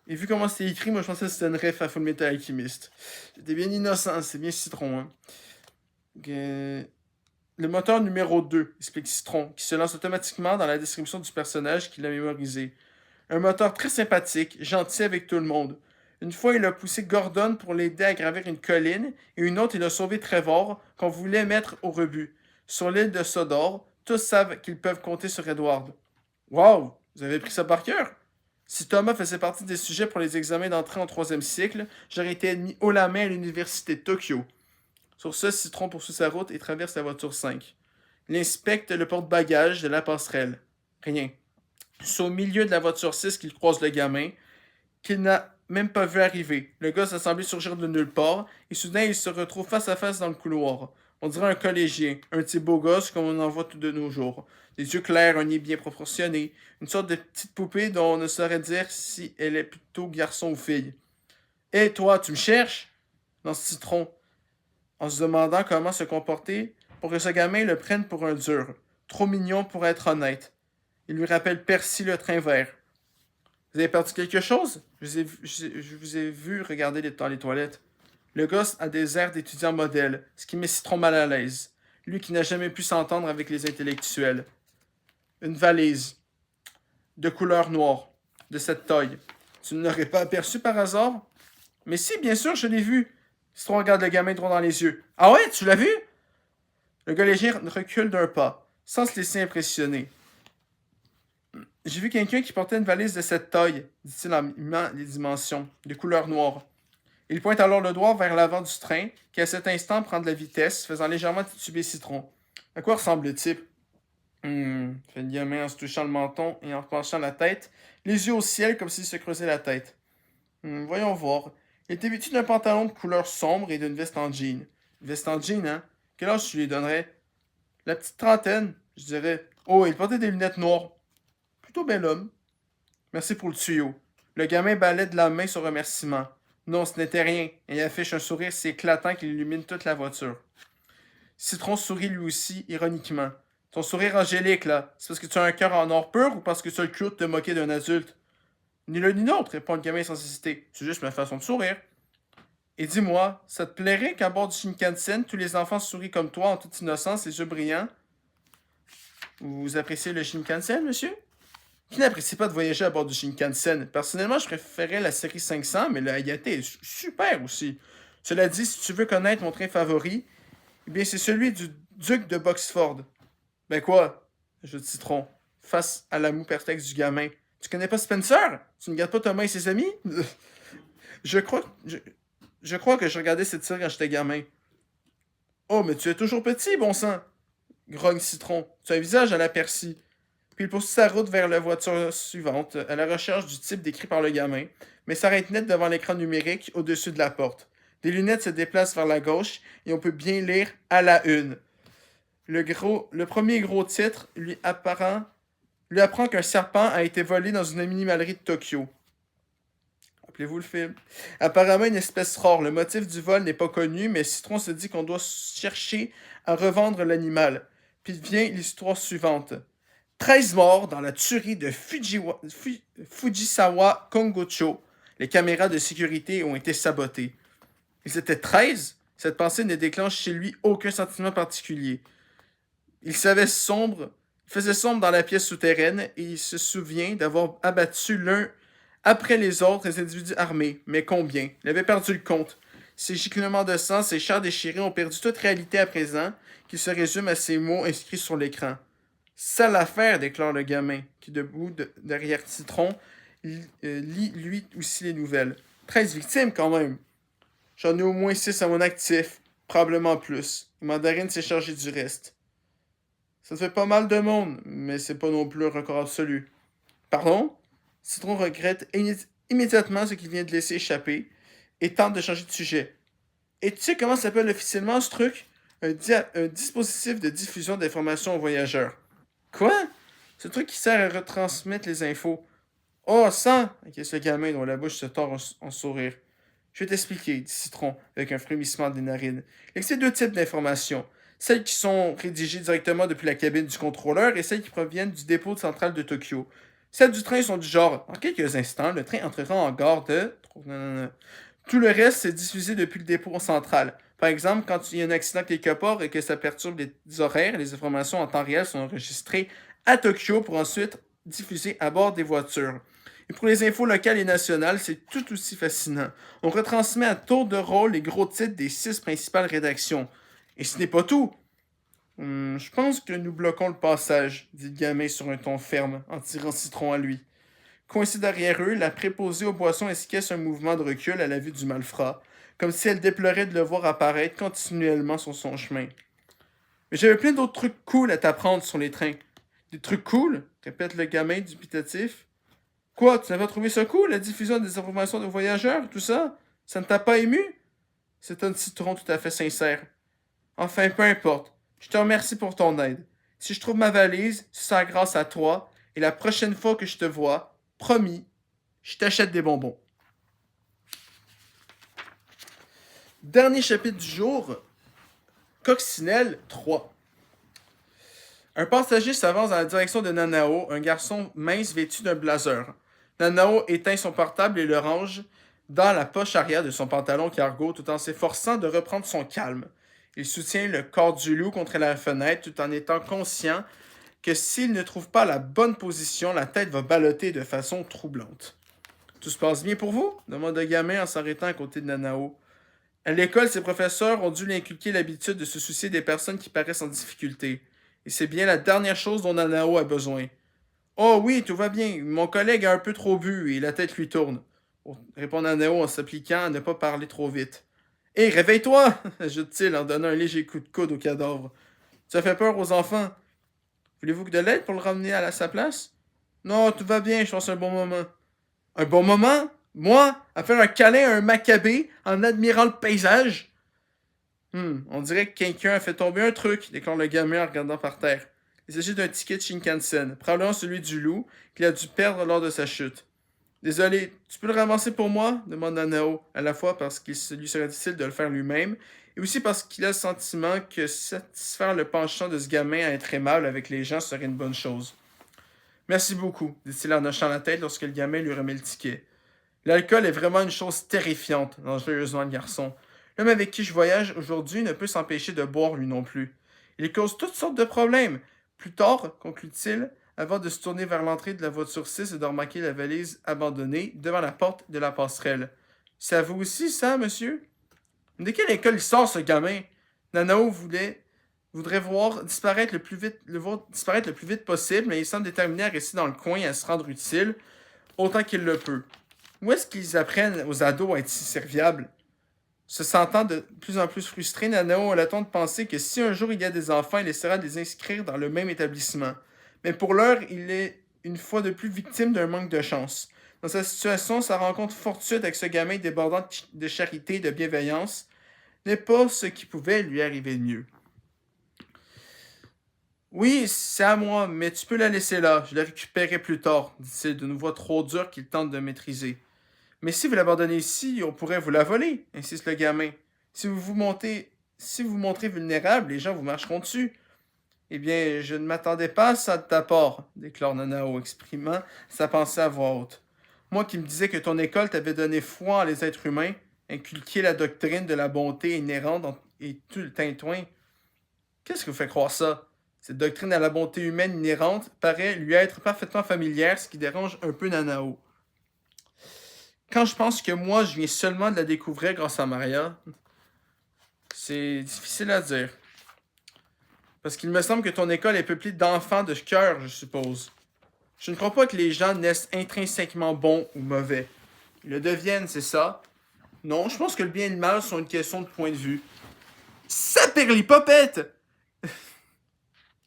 Et vu comment c'était écrit, moi je pensais que c'était une ref à Fullmetal Alchemist. J'étais bien innocent, c'est bien Citron. Hein. Le moteur numéro 2, explique Citron, qui se lance automatiquement dans la description du personnage qu'il a mémorisé. Un moteur très sympathique, gentil avec tout le monde. Une fois, il a poussé Gordon pour l'aider à gravir une colline, et une autre, il a sauvé Trevor, qu'on voulait mettre au rebut. Sur l'île de Sodor, tous savent qu'ils peuvent compter sur Edward. Wow, vous avez pris ça par cœur? Si Thomas faisait partie des sujets pour les examens d'entrée en troisième cycle, j'aurais été admis haut la main à l'université de Tokyo. Sur ce, Citron poursuit sa route et traverse la voiture 5. Il inspecte le porte-bagages de la passerelle. Rien. C'est au milieu de la voiture 6 qu'il croise le gamin, qu'il n'a même pas vu arriver. Le gars a semblé surgir de nulle part, et soudain il se retrouve face à face dans le couloir. On dirait un collégien, un petit beau gosse comme on en voit tous de nos jours. Des yeux clairs, un nez bien proportionné, une sorte de petite poupée dont on ne saurait dire si elle est plutôt garçon ou fille. Hé, toi, tu me cherches? Lance Citron, en se demandant comment se comporter pour que ce gamin le prenne pour un dur. Trop mignon pour être honnête. Il lui rappelle Percy le train vert. Vous avez perdu quelque chose? Je vous ai vu regarder dans les toilettes. Le gosse a des airs d'étudiant modèle, ce qui met Citron mal à l'aise. Lui qui n'a jamais pu s'entendre avec les intellectuels. Une valise. De couleur noire. De cette taille. Tu ne l'aurais pas aperçu par hasard? Mais si, bien sûr, je l'ai vu. Citron regarde le gamin droit dans les yeux. Ah ouais, tu l'as vu? Le collégien recule d'un pas, sans se laisser impressionner. J'ai vu quelqu'un qui portait une valise de cette taille, dit-il en mimant les dimensions, de couleur noire. Il pointe alors le doigt vers l'avant du train, qui à cet instant prend de la vitesse, faisant légèrement tituber Citron. À quoi ressemble le type? Fait le gamin en se touchant le menton et en penchant la tête, les yeux au ciel comme s'il se creusait la tête. Voyons voir. Il était vêtu d'un pantalon de couleur sombre et d'une veste en jean. Une veste en jean, hein? Quel âge tu lui donnerais? La petite trentaine, je dirais. Oh, il portait des lunettes noires. Plutôt bel homme. Merci pour le tuyau. Le gamin balait de la main son remerciement. Non, ce n'était rien, et il affiche un sourire si éclatant qu'il illumine toute la voiture. Citron sourit lui aussi, ironiquement. Ton sourire angélique, là, c'est parce que tu as un cœur en or pur ou parce que tu as le culot de te moquer d'un adulte? Ni l'un ni l'autre, répond le gamin sans hésiter. C'est juste ma façon de sourire. Et dis-moi, ça te plairait qu'à bord du Shinkansen, tous les enfants sourient comme toi en toute innocence, les yeux brillants? Vous appréciez le Shinkansen, monsieur? Qui n'apprécie pas de voyager à bord du Shinkansen? Personnellement, je préférais la série 500, mais le Hayate est super aussi. Cela dit, si tu veux connaître mon train favori, eh bien c'est celui du duc de Boxford. Ben quoi? Ajoute Citron, face à la moue perplexe du gamin. Tu connais pas Spencer? Tu ne gardes pas Thomas et ses amis? je crois... Je crois que je regardais cette série quand j'étais gamin. Oh, mais tu es toujours petit, bon sang! Grogne Citron. Tu as un visage à la Percy. Puis il poursuit sa route vers la voiture suivante, à la recherche du type décrit par le gamin, mais s'arrête net devant l'écran numérique au-dessus de la porte. Des lunettes se déplacent vers la gauche et on peut bien lire à la une. Le premier gros titre lui apprend qu'un serpent a été volé dans une minimalerie de Tokyo. Rappelez-vous le film. Apparemment une espèce rare. Le motif du vol n'est pas connu, mais Citron se dit qu'on doit chercher à revendre l'animal. Puis vient l'histoire suivante. 13 morts dans la tuerie de Fujisawa Kongocho. Les caméras de sécurité ont été sabotées. Ils étaient 13. Cette pensée ne déclenche chez lui aucun sentiment particulier. Il faisait sombre dans la pièce souterraine et il se souvient d'avoir abattu l'un après les autres individus armés. Mais combien? Il avait perdu le compte. Ses giclements de sang, ses chairs déchirées ont perdu toute réalité à présent, qui se résume à ces mots inscrits sur l'écran. Sale affaire, déclare le gamin, qui debout derrière Citron lit lui aussi les nouvelles. 13 victimes quand même. J'en ai au moins 6 à mon actif, probablement plus. Et Mandarine s'est chargé du reste. Ça te fait pas mal de monde, mais c'est pas non plus un record absolu. Pardon? Citron regrette immédiatement ce qu'il vient de laisser échapper et tente de changer de sujet. Et tu sais comment s'appelle officiellement ce truc? Un dispositif de diffusion d'informations aux voyageurs. Quoi? Ce truc qui sert à retransmettre les infos. Oh, ça! Inquiète le gamin dont la bouche se tord en sourire. Je vais t'expliquer, dit Citron, avec un frémissement des narines. Il existe deux types d'informations. Celles qui sont rédigées directement depuis la cabine du contrôleur et celles qui proviennent du dépôt central de Tokyo. Celles du train sont du genre, en quelques instants, le train entrera en gare de... Tout le reste, c'est diffusé depuis le dépôt central. Par exemple, quand il y a un accident quelque part et que ça perturbe les horaires, les informations en temps réel sont enregistrées à Tokyo pour ensuite diffusées à bord des voitures. Et pour les infos locales et nationales, c'est tout aussi fascinant. On retransmet à tour de rôle les gros titres des 6 principales rédactions. Et ce n'est pas tout. Je pense que nous bloquons le passage, dit le gamin sur un ton ferme, en tirant Citron à lui. Coincée derrière eux, la préposée aux boissons esquisse un mouvement de recul à la vue du malfrat, comme si elle déplorait de le voir apparaître continuellement sur son chemin. Mais j'avais plein d'autres trucs cool à t'apprendre sur les trains. Des trucs cool? Répète le gamin dubitatif. Quoi, tu n'as pas trouvé ça cool, la diffusion des informations de voyageurs, tout ça? Ça ne t'a pas ému? C'est un Citron tout à fait sincère. Enfin, peu importe. Je te remercie pour ton aide. Si je trouve ma valise, c'est sera grâce à toi, et la prochaine fois que je te vois, promis, je t'achète des bonbons. Dernier chapitre du jour, Coccinelle 3. Un passager s'avance dans la direction de Nanao, un garçon mince vêtu d'un blazer. Nanao éteint son portable et le range dans la poche arrière de son pantalon cargo tout en s'efforçant de reprendre son calme. Il soutient le corps du loup contre la fenêtre tout en étant conscient que s'il ne trouve pas la bonne position, la tête va balloter de façon troublante. Tout se passe bien pour vous? Demande le gamin en s'arrêtant à côté de Nanao. À l'école, ses professeurs ont dû lui inculquer l'habitude de se soucier des personnes qui paraissent en difficulté. Et c'est bien la dernière chose dont Nanao a besoin. Oh oui, tout va bien. Mon collègue a un peu trop bu et la tête lui tourne. Répond Nanao en s'appliquant à ne pas parler trop vite. Hé, réveille-toi! Ajoute-t-il en donnant un léger coup de coude au cadavre. Ça fait peur aux enfants. Voulez-vous que de l'aide pour le ramener à sa place? Non, tout va bien, je passe un bon moment. Un bon moment? Moi, à faire un câlin à un macabé en admirant le paysage? On dirait que quelqu'un a fait tomber un truc, déclare le gamin en regardant par terre. Il s'agit d'un ticket de Shinkansen, probablement celui du loup, qu'il a dû perdre lors de sa chute. Désolé, tu peux le ramasser pour moi? Demande Nanao, à la fois parce qu'il lui serait difficile de le faire lui-même, et aussi parce qu'il a le sentiment que satisfaire le penchant de ce gamin à être aimable avec les gens serait une bonne chose. Merci beaucoup, dit-il en hochant la tête lorsque le gamin lui remet le ticket. L'alcool est vraiment une chose terrifiante, dangereusement le garçon. L'homme avec qui je voyage aujourd'hui ne peut s'empêcher de boire lui non plus. Il cause toutes sortes de problèmes. Plus tard, conclut-il, avant de se tourner vers l'entrée de la voiture 6 et de remarquer la valise abandonnée devant la porte de la passerelle. C'est à vous aussi, ça, monsieur? De quelle école il sort, ce gamin? Nanao voudrait voir disparaître le plus vite possible, mais il semble déterminé à rester dans le coin et à se rendre utile autant qu'il le peut. Où est-ce qu'ils apprennent aux ados à être si serviables? Se sentant de plus en plus frustré, Nanao a le temps de penser que si un jour il y a des enfants, il essaiera de les inscrire dans le même établissement. Mais pour l'heure, il est une fois de plus victime d'un manque de chance. Dans sa situation, sa rencontre fortuite avec ce gamin débordant de charité et de bienveillance n'est pas ce qui pouvait lui arriver de mieux. Oui, c'est à moi, mais tu peux la laisser là. Je la récupérerai plus tard, dit-il d'une voix trop dure qu'il tente de maîtriser. Mais si vous l'abandonnez ici, on pourrait vous la voler, insiste le gamin. Si vous vous montrez vulnérable, les gens vous marcheront dessus. Eh bien, je ne m'attendais pas à ça de ta part, déclare Nanao, exprimant sa pensée à voix haute. Moi qui me disais que ton école t'avait donné foi en les êtres humains, inculqué la doctrine de la bonté inhérente et tout le tintouin. Qu'est-ce qui vous fait croire ça? Cette doctrine à la bonté humaine inhérente paraît lui être parfaitement familière, ce qui dérange un peu Nanao. Quand je pense que moi, je viens seulement de la découvrir grâce à Maria, c'est difficile à dire. Parce qu'il me semble que ton école est peuplée d'enfants de cœur, je suppose. Je ne crois pas que les gens naissent intrinsèquement bons ou mauvais. Ils le deviennent, c'est ça. Non, je pense que le bien et le mal sont une question de point de vue. Saperlipopette!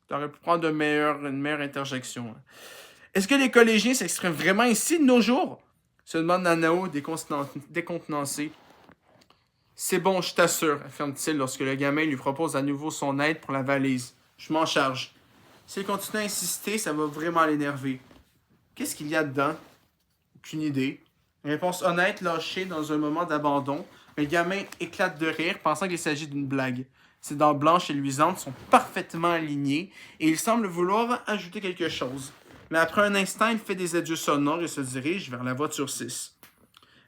T'aurais pu prendre une meilleure interjection. Est-ce que les collégiens s'expriment vraiment ici de nos jours? Se demande Nanao, décontenancé. C'est bon, je t'assure, affirme-t-il lorsque le gamin lui propose à nouveau son aide pour la valise. Je m'en charge. S'il continue à insister, ça va vraiment l'énerver. Qu'est-ce qu'il y a dedans? Aucune idée. Une réponse honnête lâchée dans un moment d'abandon. Le gamin éclate de rire, pensant qu'il s'agit d'une blague. Ses dents blanches et luisantes sont parfaitement alignées et il semble vouloir ajouter quelque chose. Mais après un instant, il fait des adieux sonores et se dirige vers la voiture 6.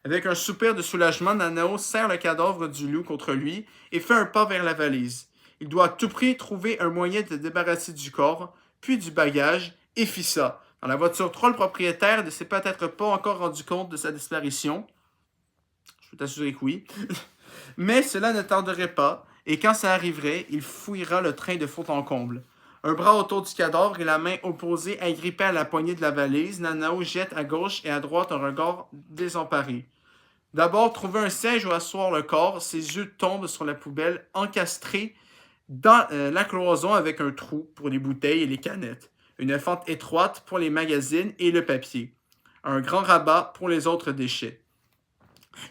Avec un soupir de soulagement, Nanao serre le cadavre du loup contre lui et fait un pas vers la valise. Il doit à tout prix trouver un moyen de se débarrasser du corps, puis du bagage, et fit ça. Dans la voiture 3, le propriétaire ne s'est peut-être pas encore rendu compte de sa disparition. Je peux t'assurer que oui. Mais cela ne tarderait pas, et quand ça arriverait, il fouillera le train de fond en comble. Un bras autour du cadavre et la main opposée agrippée à la poignée de la valise, Nanao jette à gauche et à droite un regard désemparé. D'abord, trouver un siège où asseoir le corps, ses yeux tombent sur la poubelle encastrée dans la cloison avec un trou pour les bouteilles et les canettes, une fente étroite pour les magazines et le papier, un grand rabat pour les autres déchets.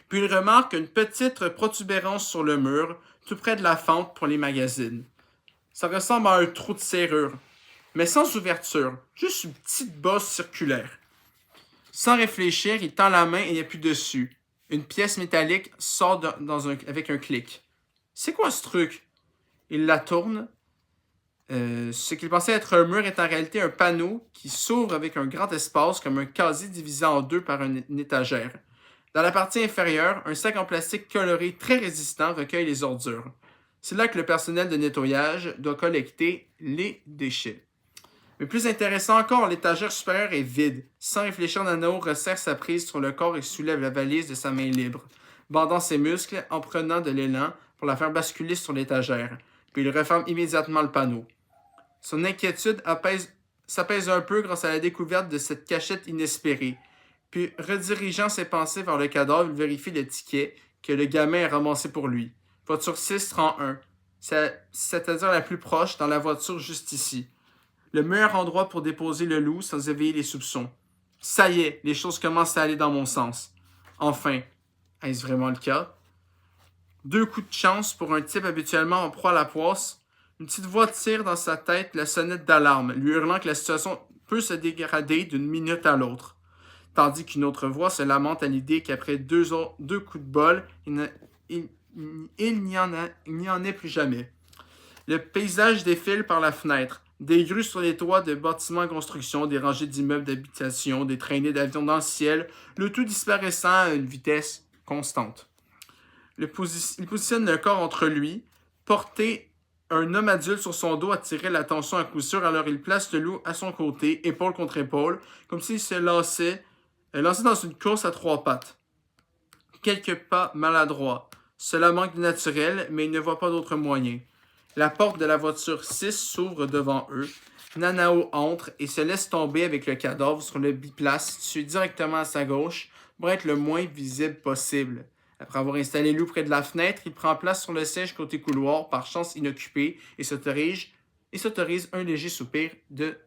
Puis il remarque une petite protubérance sur le mur, tout près de la fente pour les magazines. Ça ressemble à un trou de serrure, mais sans ouverture, juste une petite bosse circulaire. Sans réfléchir, il tend la main et appuie dessus. Une pièce métallique sort avec un clic. C'est quoi ce truc? Il la tourne. Ce qu'il pensait être un mur est en réalité un panneau qui s'ouvre avec un grand espace comme un casier divisé en deux par une étagère. Dans la partie inférieure, un sac en plastique coloré très résistant recueille les ordures. C'est là que le personnel de nettoyage doit collecter les déchets. Mais plus intéressant encore, l'étagère supérieure est vide. Sans réfléchir, Nanao resserre sa prise sur le corps et soulève la valise de sa main libre, bandant ses muscles en prenant de l'élan pour la faire basculer sur l'étagère. Puis il referme immédiatement le panneau. Son inquiétude s'apaise un peu grâce à la découverte de cette cachette inespérée. Puis, redirigeant ses pensées vers le cadavre, il vérifie le ticket que le gamin a ramassé pour lui. Voiture 631, c'est-à-dire la plus proche, dans la voiture juste ici. Le meilleur endroit pour déposer le loup sans éveiller les soupçons. Ça y est, les choses commencent à aller dans mon sens. Enfin, est-ce vraiment le cas? 2 coups de chance pour un type habituellement en proie à la poisse. Une petite voix tire dans sa tête la sonnette d'alarme, lui hurlant que la situation peut se dégrader d'une minute à l'autre. Tandis qu'une autre voix se lamente à l'idée qu'après deux coups de bol, il n'y en ait plus jamais. Le paysage défile par la fenêtre. Des grues sur les toits de bâtiments en construction, des rangées d'immeubles d'habitation, des traînées d'avions dans le ciel, le tout disparaissant à une vitesse constante. Il positionne le corps entre lui, porté un homme adulte sur son dos attirait l'attention à coup sûr, alors il place le loup à son côté, épaule contre épaule, comme s'il se lançait dans une course à 3 pattes. Quelques pas maladroits. Cela manque de naturel, mais il ne voit pas d'autre moyen. La porte de la voiture 6 s'ouvre devant eux. Nanao entre et se laisse tomber avec le cadavre sur le biplace, situé directement à sa gauche, pour être le moins visible possible. Après avoir installé Lou près de la fenêtre, il prend place sur le siège côté couloir, par chance inoccupé, et s'autorise un léger soupir de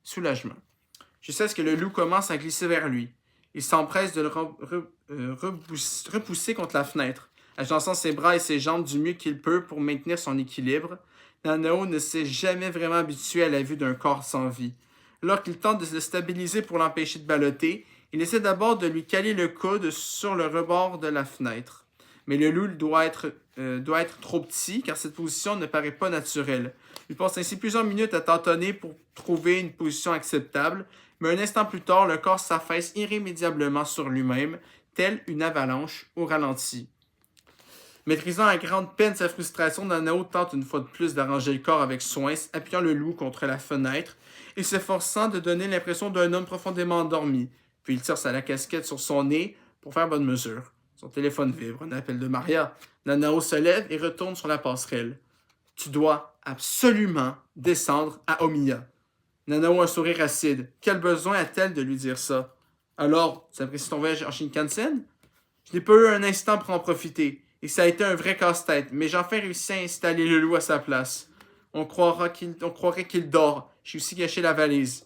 soulagement. Jusqu'à ce que le loup commence à glisser vers lui. Il s'empresse de le repousser contre la fenêtre, agençant ses bras et ses jambes du mieux qu'il peut pour maintenir son équilibre. Nanao ne s'est jamais vraiment habitué à la vue d'un corps sans vie. Alors qu'il tente de le stabiliser pour l'empêcher de balloter, il essaie d'abord de lui caler le coude sur le rebord de la fenêtre. Mais le loup doit être trop petit car cette position ne paraît pas naturelle. Il passe ainsi plusieurs minutes à tâtonner pour trouver une position acceptable, mais un instant plus tard, le corps s'affaisse irrémédiablement sur lui-même, telle une avalanche au ralenti. Maîtrisant à grande peine sa frustration, Nanao tente une fois de plus d'arranger le corps avec soin, appuyant le loup contre la fenêtre et s'efforçant de donner l'impression d'un homme profondément endormi. Puis il tire la casquette sur son nez pour faire bonne mesure. Son téléphone vibre, un appel de Maria. Nanao se lève et retourne sur la passerelle. Tu dois absolument descendre à Omiya. Nanao a un sourire acide. Quel besoin a-t-elle de lui dire ça? Alors, tu apprécies ton voyage en Shinkansen? Je n'ai pas eu un instant pour en profiter, et ça a été un vrai casse-tête, mais j'ai enfin réussi à installer le loup à sa place. On croirait qu'il dort. J'ai aussi gâché la valise.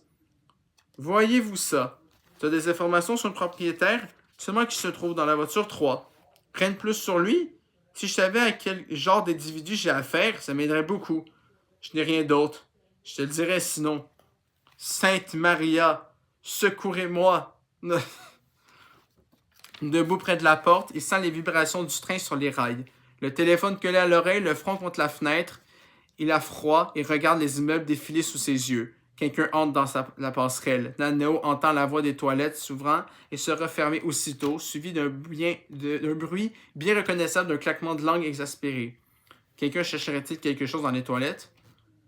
Voyez-vous ça? Tu as des informations sur le propriétaire? Seulement qu'il se trouve dans la voiture 3. Rien de plus sur lui? Si je savais à quel genre d'individu j'ai affaire, ça m'aiderait beaucoup. Je n'ai rien d'autre. Je te le dirais sinon. Sainte Maria, secourez-moi. Debout près de la porte, il sent les vibrations du train sur les rails. Le téléphone collé à l'oreille, le front contre la fenêtre. Il a froid et regarde les immeubles défiler sous ses yeux. Quelqu'un entre dans la passerelle. Nanao entend la voix des toilettes s'ouvrant et se refermer aussitôt, suivi d'un bruit bien reconnaissable d'un claquement de langue exaspéré. Quelqu'un chercherait-il quelque chose dans les toilettes?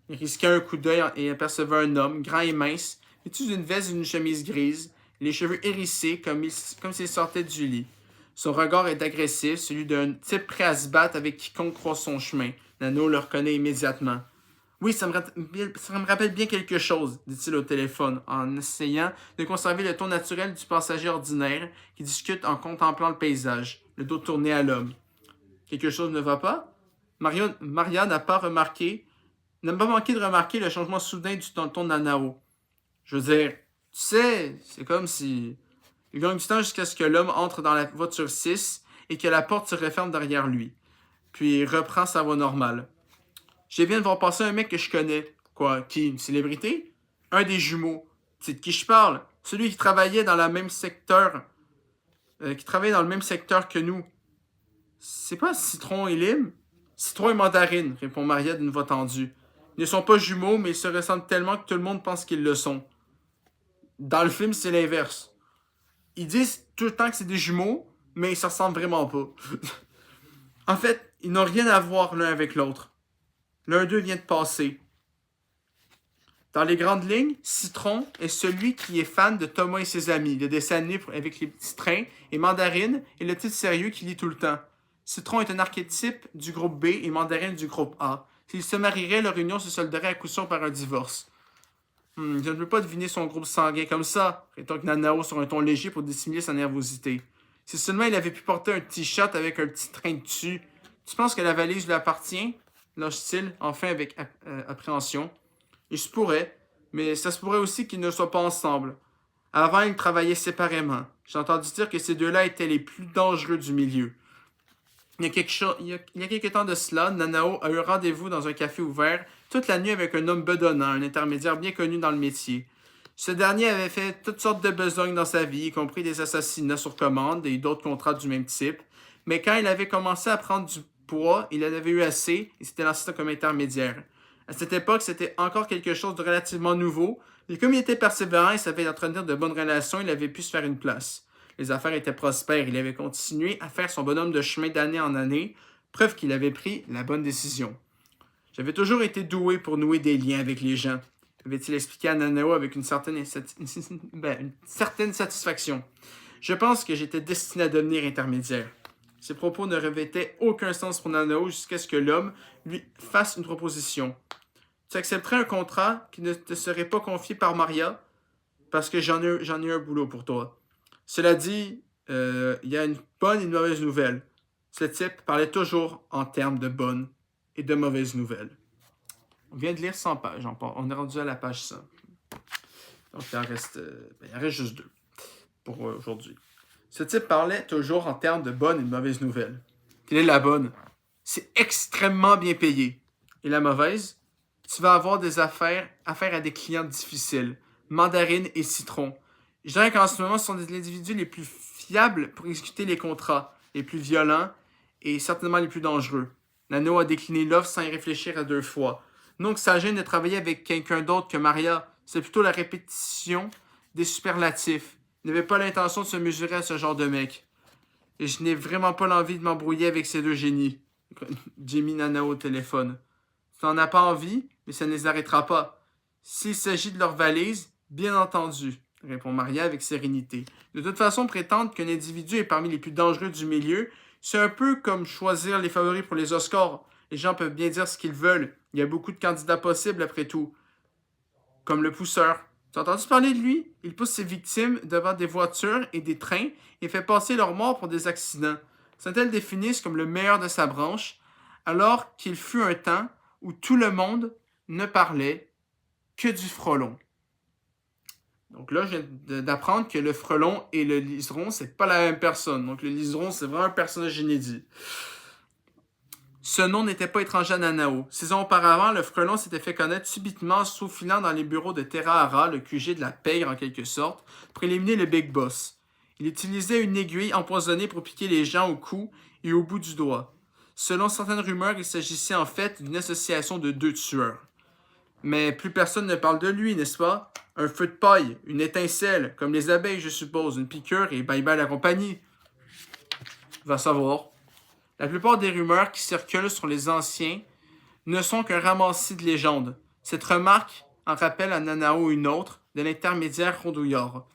Il risquait un coup d'œil et apercevait un homme, grand et mince, vêtu d'une veste et d'une chemise grise, les cheveux hérissés comme s'il sortait du lit. Son regard est agressif, celui d'un type prêt à se battre avec quiconque croise son chemin. Nano le reconnaît immédiatement. Oui, ça me rappelle bien quelque chose, dit-il au téléphone, en essayant de conserver le ton naturel du passager ordinaire qui discute en contemplant le paysage, le dos tourné à l'homme. Quelque chose ne va pas? Maria n'a pas manqué de remarquer le changement soudain du ton de Nanao. Je veux dire, tu sais, c'est comme si il gagne du temps jusqu'à ce que l'homme entre dans la voiture 6 et que la porte se referme derrière lui. Puis il reprend sa voix normale. Je viens de voir passer un mec que je connais. Quoi, qui? Une célébrité? Un des jumeaux. C'est de qui je parle? Celui qui travaillait dans le même secteur. Que nous. C'est pas Citron et Lime? Citron et Mandarine, répond Maria d'une voix tendue. Ils ne sont pas jumeaux, mais ils se ressemblent tellement que tout le monde pense qu'ils le sont. Dans le film, c'est l'inverse. Ils disent tout le temps que c'est des jumeaux, mais ils se ressemblent vraiment pas. En fait, ils n'ont rien à voir l'un avec l'autre. L'un d'eux vient de passer. Dans les grandes lignes, Citron est celui qui est fan de Thomas et ses amis, le dessin animé avec les petits trains, et Mandarine est le titre sérieux qui lit tout le temps. Citron est un archétype du groupe B et Mandarine du groupe A. S'ils se marieraient, leur union se solderait à coup sûr par un divorce. Je ne peux pas deviner son groupe sanguin comme ça, rétorque Nanao sur un ton léger pour dissimuler sa nervosité. Si seulement il avait pu porter un t-shirt avec un petit train dessus. Tu penses que la valise lui appartient? Lâche-t-il, enfin avec appréhension. Il se pourrait, mais ça se pourrait aussi qu'ils ne soient pas ensemble. Avant, ils travaillaient séparément. J'ai entendu dire que ces deux-là étaient les plus dangereux du milieu. Il y a quelque temps de cela, Nanao a eu rendez-vous dans un café ouvert toute la nuit avec un homme bedonnant, un intermédiaire bien connu dans le métier. Ce dernier avait fait toutes sortes de besognes dans sa vie, y compris des assassinats sur commande et d'autres contrats du même type. Mais quand il avait commencé à prendre du poids, il en avait eu assez et s'était lancé comme intermédiaire. À cette époque, c'était encore quelque chose de relativement nouveau, et comme il était persévérant et savait entretenir de bonnes relations, il avait pu se faire une place. Les affaires étaient prospères, il avait continué à faire son bonhomme de chemin d'année en année, preuve qu'il avait pris la bonne décision. J'avais toujours été doué pour nouer des liens avec les gens, avait-il expliqué à Nanao avec une certaine satisfaction. Je pense que j'étais destiné à devenir intermédiaire. Ces propos ne revêtaient aucun sens pour Nanao jusqu'à ce que l'homme lui fasse une proposition. Tu accepterais un contrat qui ne te serait pas confié par Maria parce que j'en ai un boulot pour toi. Cela dit, il y a une bonne et une mauvaise nouvelle. Ce type parlait toujours en termes de bonnes et de mauvaises nouvelles. On vient de lire 100 pages. On est rendu à la page 100. Donc, il en reste juste 2 pour aujourd'hui. Ce type parlait toujours en termes de bonnes et de mauvaises nouvelles. Quelle est la bonne? C'est extrêmement bien payé. Et la mauvaise? Tu vas avoir des affaires à des clients difficiles. Mandarine et Citron. Je dirais qu'en ce moment, ce sont les individus les plus fiables pour exécuter les contrats, les plus violents et certainement les plus dangereux. Nano a décliné l'offre sans y réfléchir à 2 fois. Donc, ça gêne de travailler avec quelqu'un d'autre que Maria. C'est plutôt la répétition des superlatifs. Il n'avait pas l'intention de se mesurer à ce genre de mec. Et je n'ai vraiment pas l'envie de m'embrouiller avec ces 2 génies. Jimmy Nanao au téléphone. Tu n'en as pas envie, mais ça ne les arrêtera pas. S'il s'agit de leur valise, bien entendu, répond Maria avec sérénité. De toute façon, prétendre qu'un individu est parmi les plus dangereux du milieu, c'est un peu comme choisir les favoris pour les Oscars. Les gens peuvent bien dire ce qu'ils veulent. Il y a beaucoup de candidats possibles après tout. comme le pousseur. Tu as entendu parler de lui? Il pousse ses victimes devant des voitures et des trains et fait passer leurs morts pour des accidents. Certains le définissent comme le meilleur de sa branche, alors qu'il fut un temps où tout le monde ne parlait que du frelon. Donc là, je viens d'apprendre que le frelon et le liseron, c'est pas la même personne. Donc le liseron, c'est vraiment un personnage inédit. Ce nom n'était pas étranger à Nanao. 6 ans auparavant, le frelon s'était fait connaître subitement en faufilant dans les bureaux de Terahara, le QG de la pègre en quelque sorte, pour éliminer le Big Boss. Il utilisait une aiguille empoisonnée pour piquer les gens au cou et au bout du doigt. Selon certaines rumeurs, il s'agissait en fait d'une association de 2 tueurs. Mais plus personne ne parle de lui, n'est-ce pas? Un feu de paille, une étincelle, comme les abeilles, je suppose, une piqûre et bye bye la compagnie. Va savoir. La plupart des rumeurs qui circulent sur les anciens ne sont qu'un ramassis de légendes. Cette remarque en rappelle à Nanao une autre, de l'intermédiaire rondouillard.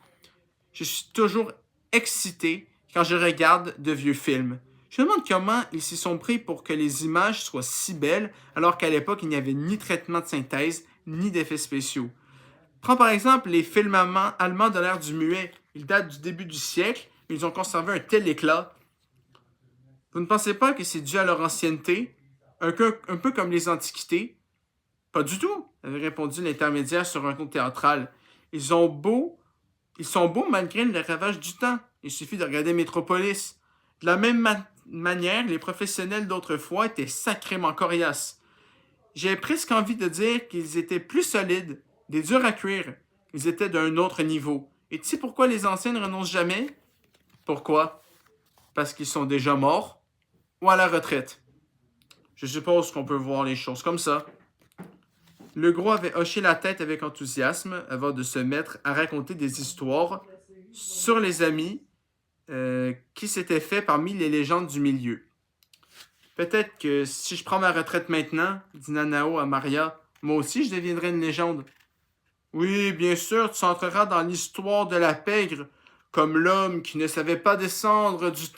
Je suis toujours excité quand je regarde de vieux films. Je me demande comment ils s'y sont pris pour que les images soient si belles, alors qu'à l'époque, il n'y avait ni traitement de synthèse, ni d'effets spéciaux. Prends par exemple les films allemands de l'ère du muet. Ils datent du début du siècle, mais ils ont conservé un tel éclat. Vous ne pensez pas que c'est dû à leur ancienneté, un peu comme les antiquités? Pas du tout, avait répondu l'intermédiaire sur un ton théâtral. Ils sont beaux malgré le ravage du temps. Il suffit de regarder Metropolis. De la même manière, les professionnels d'autrefois étaient sacrément coriaces. J'ai presque envie de dire qu'ils étaient plus solides, des durs à cuire. Ils étaient d'un autre niveau. Et tu sais pourquoi les anciens ne renoncent jamais? Pourquoi? Parce qu'ils sont déjà morts ou à la retraite. Je suppose qu'on peut voir les choses comme ça. Le gros avait hoché la tête avec enthousiasme avant de se mettre à raconter des histoires sur les amis qui s'étaient faits parmi les légendes du milieu. Peut-être que si je prends ma retraite maintenant, dit Nanao à Maria, moi aussi je deviendrai une légende. Oui, bien sûr, tu entreras dans l'histoire de la pègre, comme l'homme qui ne savait pas descendre du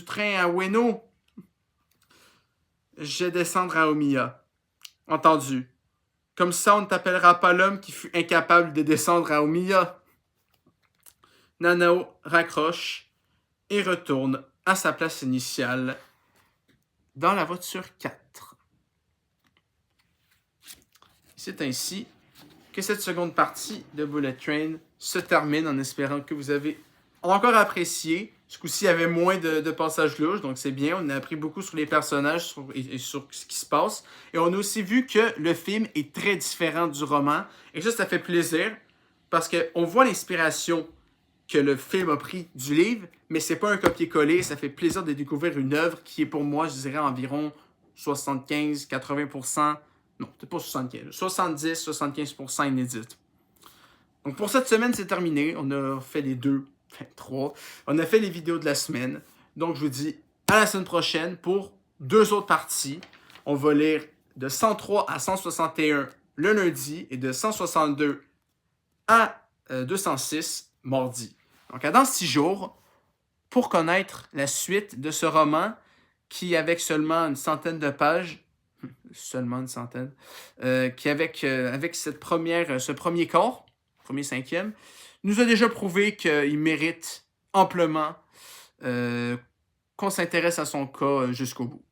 train à Ueno. Je vais descendre à Omiya. Entendu. Comme ça, on ne t'appellera pas l'homme qui fut incapable de descendre à Omiya. Nanao raccroche et retourne à sa place initiale dans la voiture 4. C'est ainsi que cette seconde partie de Bullet Train se termine en espérant que vous avez encore apprécié. Ce coup-ci, il y avait moins de passages louches, donc c'est bien. On a appris beaucoup sur les personnages et sur ce qui se passe. Et on a aussi vu que le film est très différent du roman. Et ça fait plaisir parce qu'on voit l'inspiration que le film a pris du livre, mais c'est pas un copier-coller. Ça fait plaisir de découvrir une œuvre qui est pour moi, je dirais, environ 75-80%. Non, c'est pas 75. 70-75% inédite. Donc pour cette semaine, c'est terminé. On a fait les 3. On a fait les vidéos de la semaine. Donc je vous dis à la semaine prochaine pour 2 autres parties. On va lire de 103 à 161 le lundi et de 162 à 206 mardi. Donc à dans 6 jours pour connaître la suite de ce roman qui, avec seulement une centaine de pages, seulement une centaine, qui avec ce premier corps, premier cinquième, nous a déjà prouvé qu'il mérite amplement qu'on s'intéresse à son cas jusqu'au bout.